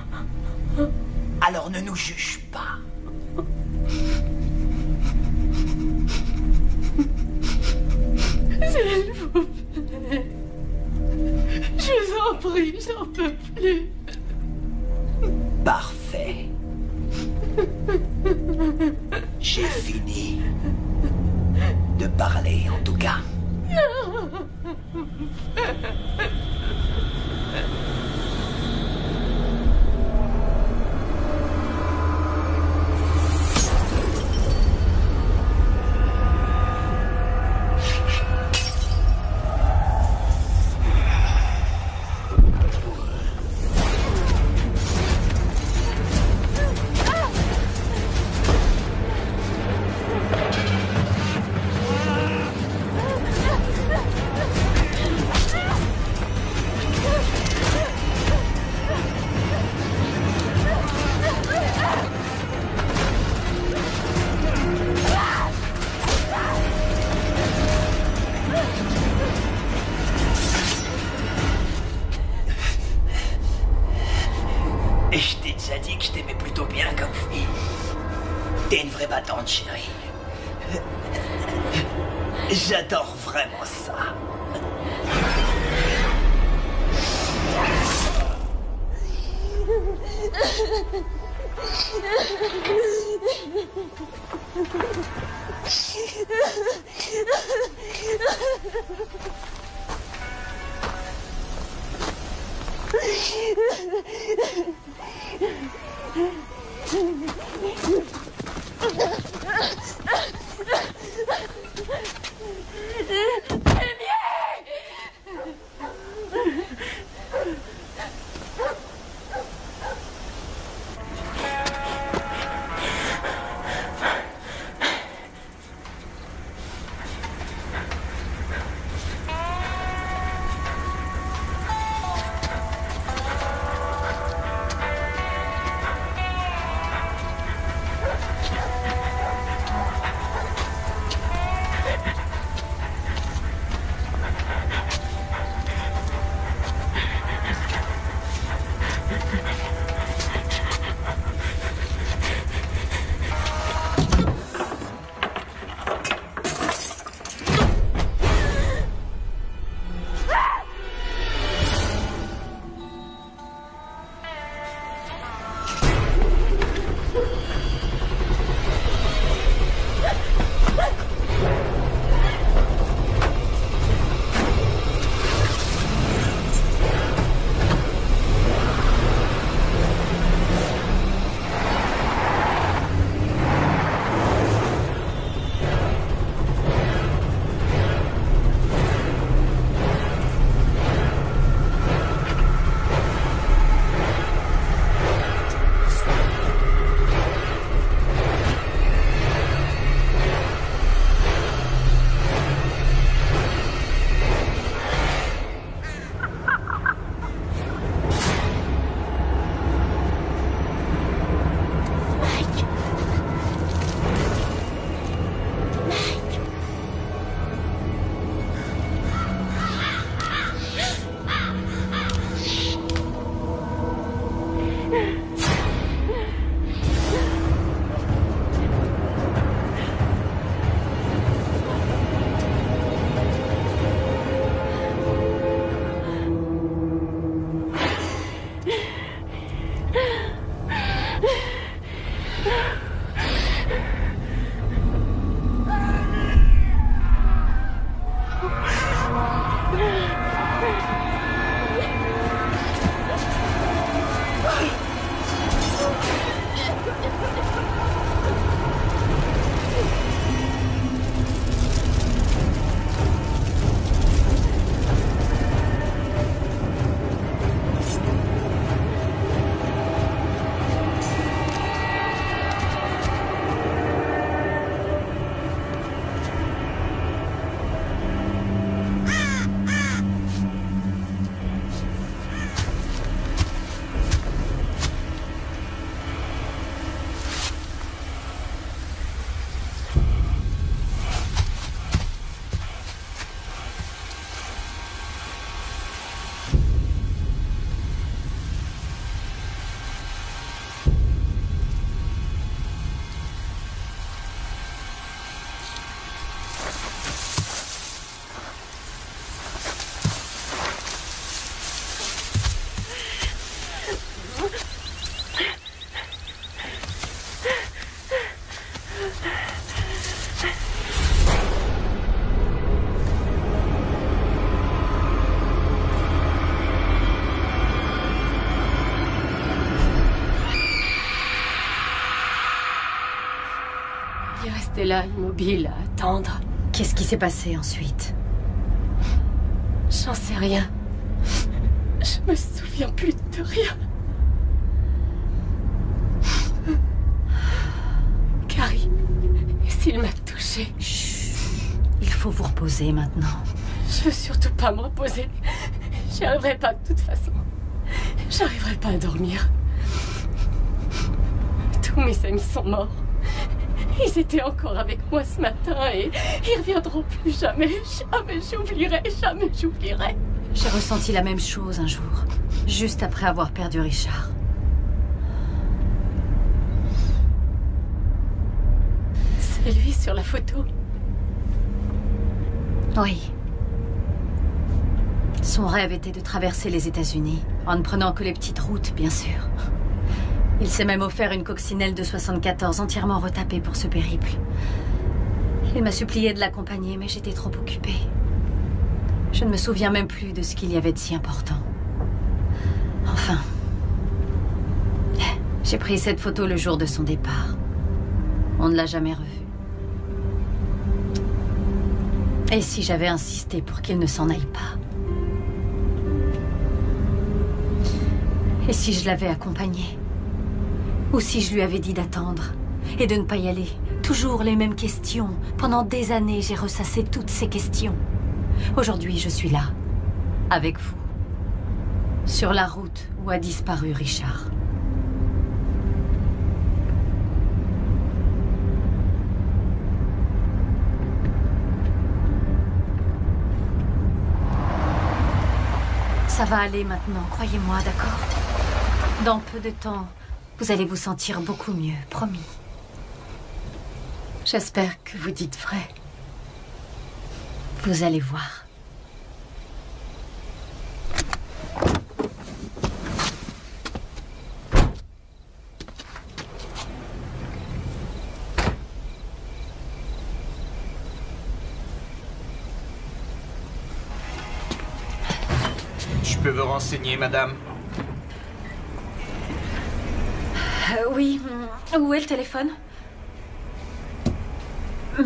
Alors ne nous juge pas. S'il vous plaît. Je vous en prie, j'en peux plus. Parfait. J'ai fini de parler, en tout cas. Non. Et je t'ai déjà dit que je t'aimais plutôt bien comme fille. T'es une vraie battante, chérie. J'adore vraiment ça. resté là, immobile, à attendre. Qu'est-ce qui s'est passé ensuite? J'en sais rien. Je me souviens plus de rien. Carrie, s'il m'a touchée... Chut. Il faut vous reposer maintenant. Je veux surtout pas me reposer. J'y arriverai pas de toute façon. J'arriverai pas à dormir. Tous mes amis sont morts. Ils étaient encore avec moi ce matin et ils reviendront plus jamais. Jamais j'oublierai, jamais j'oublierai. J'ai ressenti la même chose un jour, juste après avoir perdu Richard. C'est lui sur la photo. Oui. Son rêve était de traverser les États-Unis, en ne prenant que les petites routes, bien sûr. Il s'est même offert une coccinelle de 74 entièrement retapée pour ce périple. Il m'a supplié de l'accompagner, mais j'étais trop occupée. Je ne me souviens même plus de ce qu'il y avait de si important. Enfin... J'ai pris cette photo le jour de son départ. On ne l'a jamais revue. Et si j'avais insisté pour qu'il ne s'en aille pas? Et si je l'avais accompagné? Ou si je lui avais dit d'attendre et de ne pas y aller? Toujours les mêmes questions. Pendant des années, j'ai ressassé toutes ces questions. Aujourd'hui, je suis là, avec vous, sur la route où a disparu Richard. Ça va aller maintenant, croyez-moi, d'accord? Dans peu de temps, vous allez vous sentir beaucoup mieux, promis. J'espère que vous dites vrai. Vous allez voir. Je peux vous renseigner, madame? Oui. Où est le téléphone?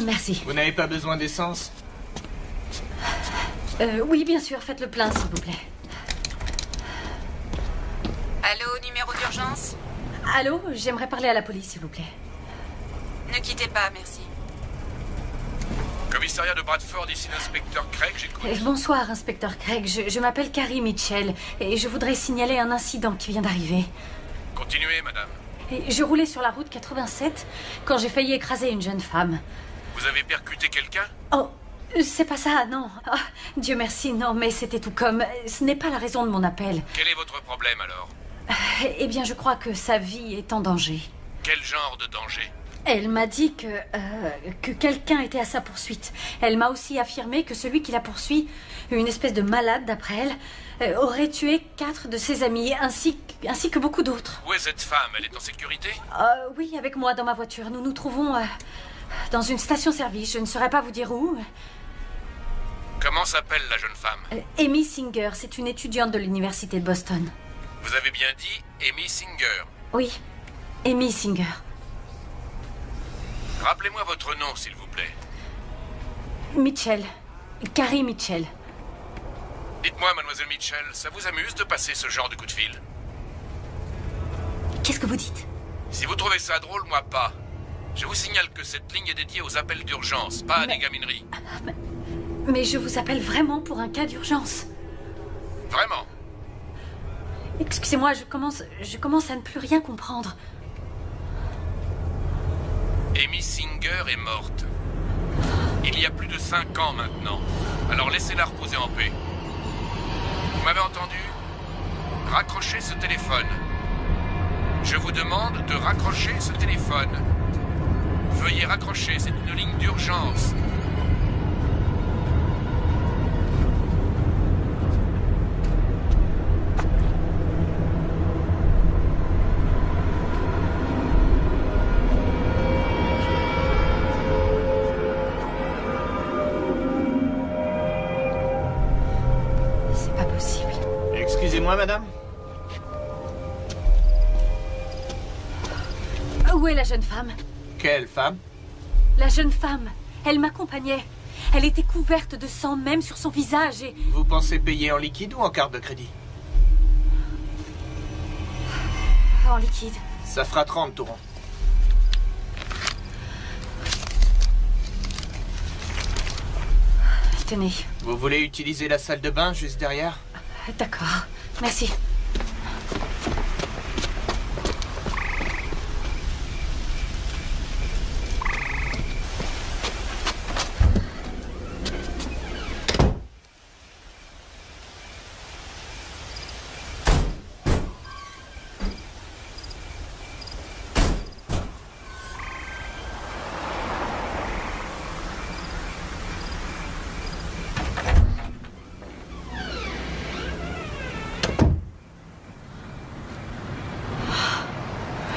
Merci. Vous n'avez pas besoin d'essence? Oui, bien sûr. Faites le plein, s'il vous plaît. Allô, numéro d'urgence? Allô? J'aimerais parler à la police, s'il vous plaît. Ne quittez pas, merci. Commissariat de Bradford, ici l'inspecteur Craig, j'écoute. Bonsoir, inspecteur Craig. Je m'appelle Carrie Mitchell et je voudrais signaler un incident qui vient d'arriver. Continuez, madame. Et je roulais sur la route 87 quand j'ai failli écraser une jeune femme. Vous avez percuté quelqu'un? Oh, c'est pas ça, non. Oh, Dieu merci, non, mais c'était tout comme... Ce n'est pas la raison de mon appel. Quel est votre problème, alors? Eh bien, je crois que sa vie est en danger. Quel genre de danger? Elle m'a dit que quelqu'un était à sa poursuite. Elle m'a aussi affirmé que celui qui la poursuit, une espèce de malade d'après elle, aurait tué 4 de ses amis, ainsi que beaucoup d'autres. Où est cette femme? Elle est en sécurité? Oui, avec moi dans ma voiture. Nous nous trouvons dans une station-service. Je ne saurais pas vous dire où. Comment s'appelle la jeune femme? Amy Singer, c'est une étudiante de l'université de Boston. Vous avez bien dit Amy Singer? Oui, Amy Singer. Rappelez-moi votre nom, s'il vous plaît. Mitchell. Carrie Mitchell. Dites-moi, mademoiselle Mitchell, ça vous amuse de passer ce genre de coup de fil? Qu'est-ce que vous dites? Si vous trouvez ça drôle, moi pas. Je vous signale que cette ligne est dédiée aux appels d'urgence, pas à des gamineries. Mais je vous appelle vraiment pour un cas d'urgence. Vraiment? Excusez-moi, je commence à ne plus rien comprendre. Amy Singer est morte. Il y a plus de 5 ans maintenant. Alors laissez-la reposer en paix. Vous m'avez entendu? Raccrochez ce téléphone. Je vous demande de raccrocher ce téléphone. Veuillez raccrocher, c'est une ligne d'urgence. Excusez-moi, madame? Où est la jeune femme? Quelle femme? La jeune femme. Elle m'accompagnait. Elle était couverte de sang même sur son visage et... Vous pensez payer en liquide ou en carte de crédit? En liquide. Ça fera 30 tourons. Tenez. Vous voulez utiliser la salle de bain juste derrière? D'accord. Merci.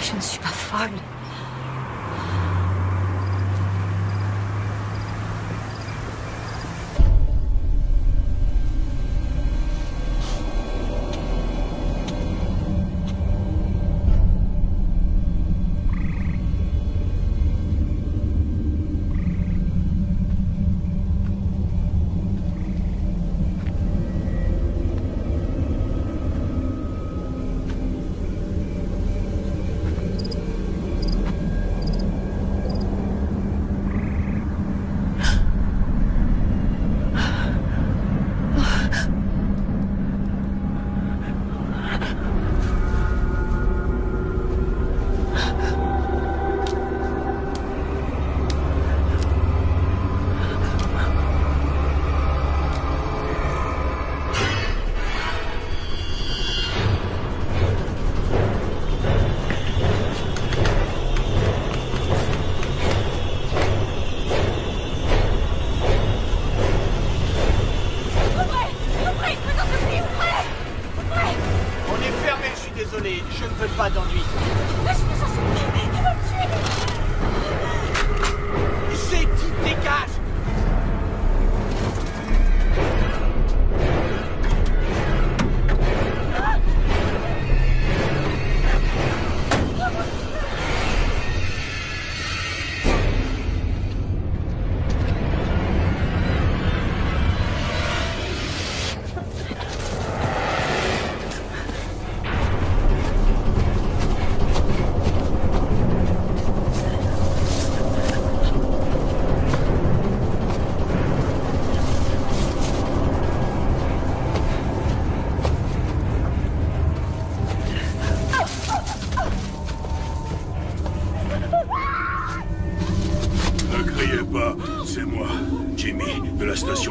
je ne suis pas folle.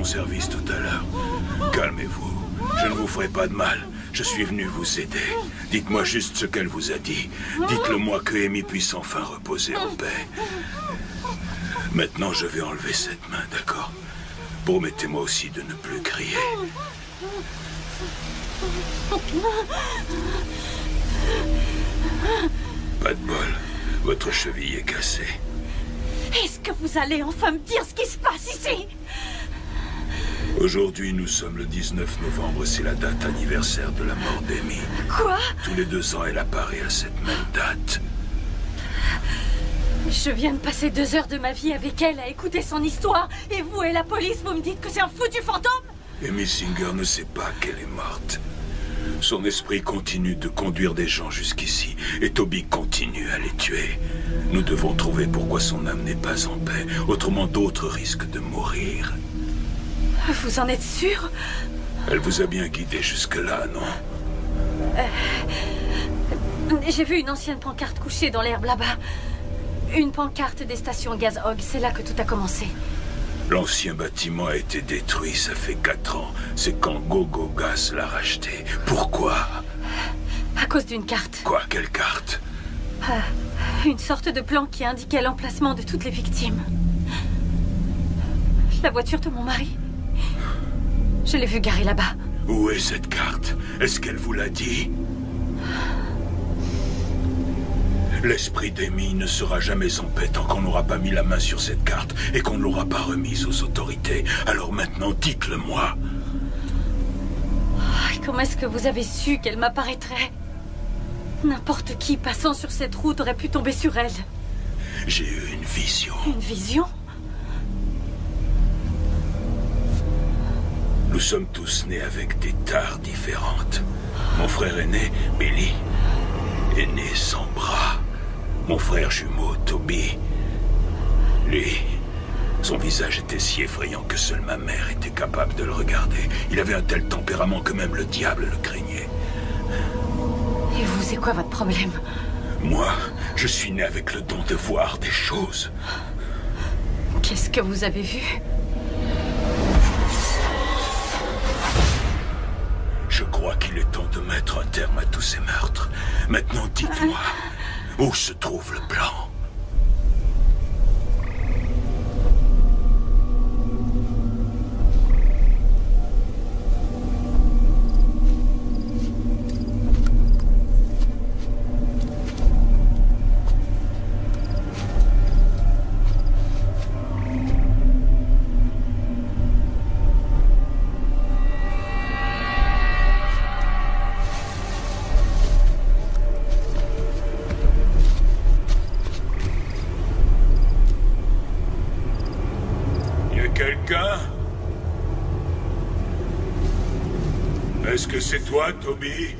Service tout à l'heure. Calmez-vous. Je ne vous ferai pas de mal. Je suis venu vous aider. Dites-moi juste ce qu'elle vous a dit. Dites-le-moi que Amy puisse enfin reposer en paix. Maintenant, je vais enlever cette main, d'accord? Promettez-moi aussi de ne plus crier. Pas de bol. Votre cheville est cassée. Est-ce que vous allez enfin me dire ce qui se passe ici? Aujourd'hui, nous sommes le 19 novembre, c'est la date anniversaire de la mort d'Amy. Quoi? Tous les 2 ans, elle apparaît à cette même date. Je viens de passer 2 heures de ma vie avec elle à écouter son histoire. Et vous et la police, vous me dites que c'est un foutu fantôme? Amy Singer ne sait pas qu'elle est morte. Son esprit continue de conduire des gens jusqu'ici. Et Toby continue à les tuer. Nous devons trouver pourquoi son âme n'est pas en paix. Autrement, d'autres risquent de mourir. Vous en êtes sûr? Elle vous a bien guidé jusque-là, non? J'ai vu une ancienne pancarte couchée dans l'herbe là-bas. Une pancarte des stations Gaz Hog, c'est là que tout a commencé. L'ancien bâtiment a été détruit, ça fait 4 ans. C'est quand Gogo Gas l'a racheté. Pourquoi? À cause d'une carte. Quoi? Quelle carte? Une sorte de plan qui indiquait l'emplacement de toutes les victimes. La voiture de mon mari. Je l'ai vue garée là-bas. Où est cette carte? Est-ce qu'elle vous l'a dit? L'esprit d'Amy ne sera jamais en paix tant qu'on n'aura pas mis la main sur cette carte et qu'on ne l'aura pas remise aux autorités. Alors maintenant, dites-le-moi. Comment est-ce que vous avez su qu'elle m'apparaîtrait? N'importe qui passant sur cette route aurait pu tomber sur elle. J'ai eu une vision. Une vision? Nous sommes tous nés avec des tares différentes. Mon frère aîné, Billy, est né sans bras. Mon frère jumeau, Toby, lui, son visage était si effrayant que seule ma mère était capable de le regarder. Il avait un tel tempérament que même le diable le craignait. Et vous, c'est quoi votre problème? Moi, je suis né avec le don de voir des choses. Qu'est-ce que vous avez vu? Je crois qu'il est temps de mettre un terme à tous ces meurtres. Maintenant, dites-moi, où se trouve le plan? c'est toi, Toby?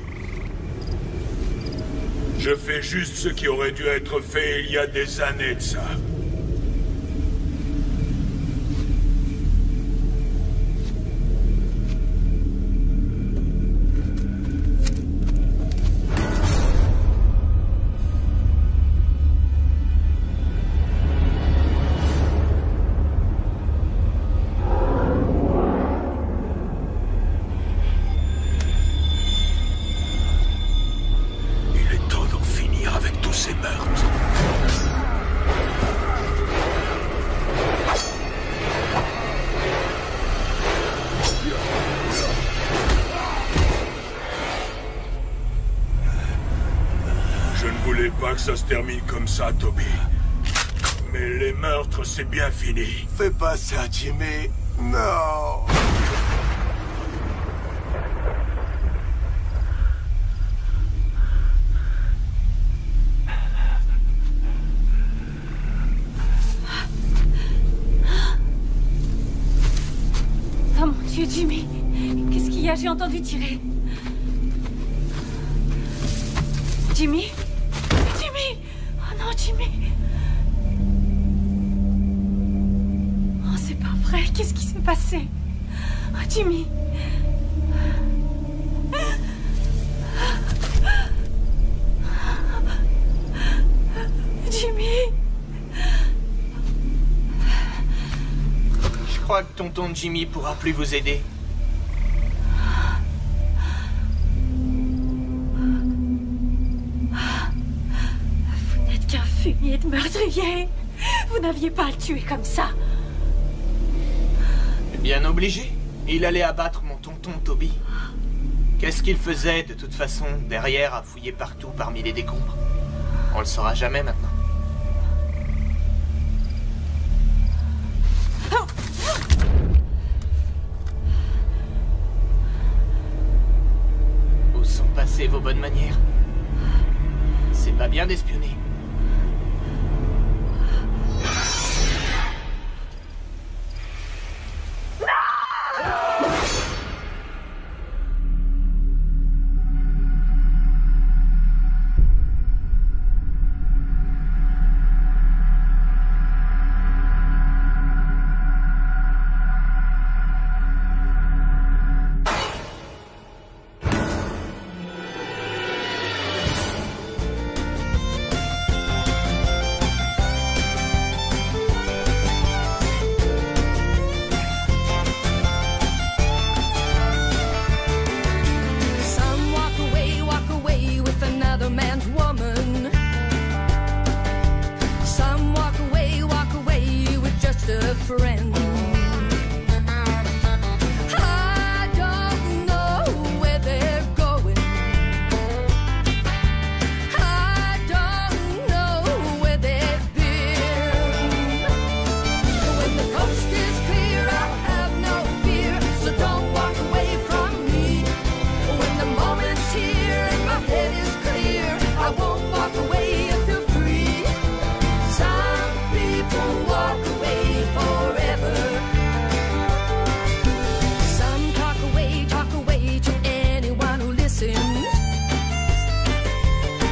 Je fais juste ce qui aurait dû être fait il y a des années de ça. Ça se termine comme ça, Toby. Mais les meurtres, c'est bien fini. Fais pas ça, Jimmy. Non. Oh mon Dieu, Jimmy. Qu'est-ce qu'il y a? J'ai entendu tirer. Jimmy? Oh non, Jimmy! Oh, c'est pas vrai. Qu'est-ce qui s'est passé? Oh, Jimmy! Jimmy! Je crois que tonton Jimmy pourra plus vous aider. Fumier de meurtrier. Vous n'aviez pas à le tuer comme ça. Bien obligé. Il allait abattre mon tonton Toby. Qu'est-ce qu'il faisait de toute façon derrière à fouiller partout parmi les décombres? On le saura jamais maintenant. Où sont passées vos bonnes manières? C'est pas bien d'espionner.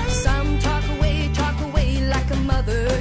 Some talk away like a mother.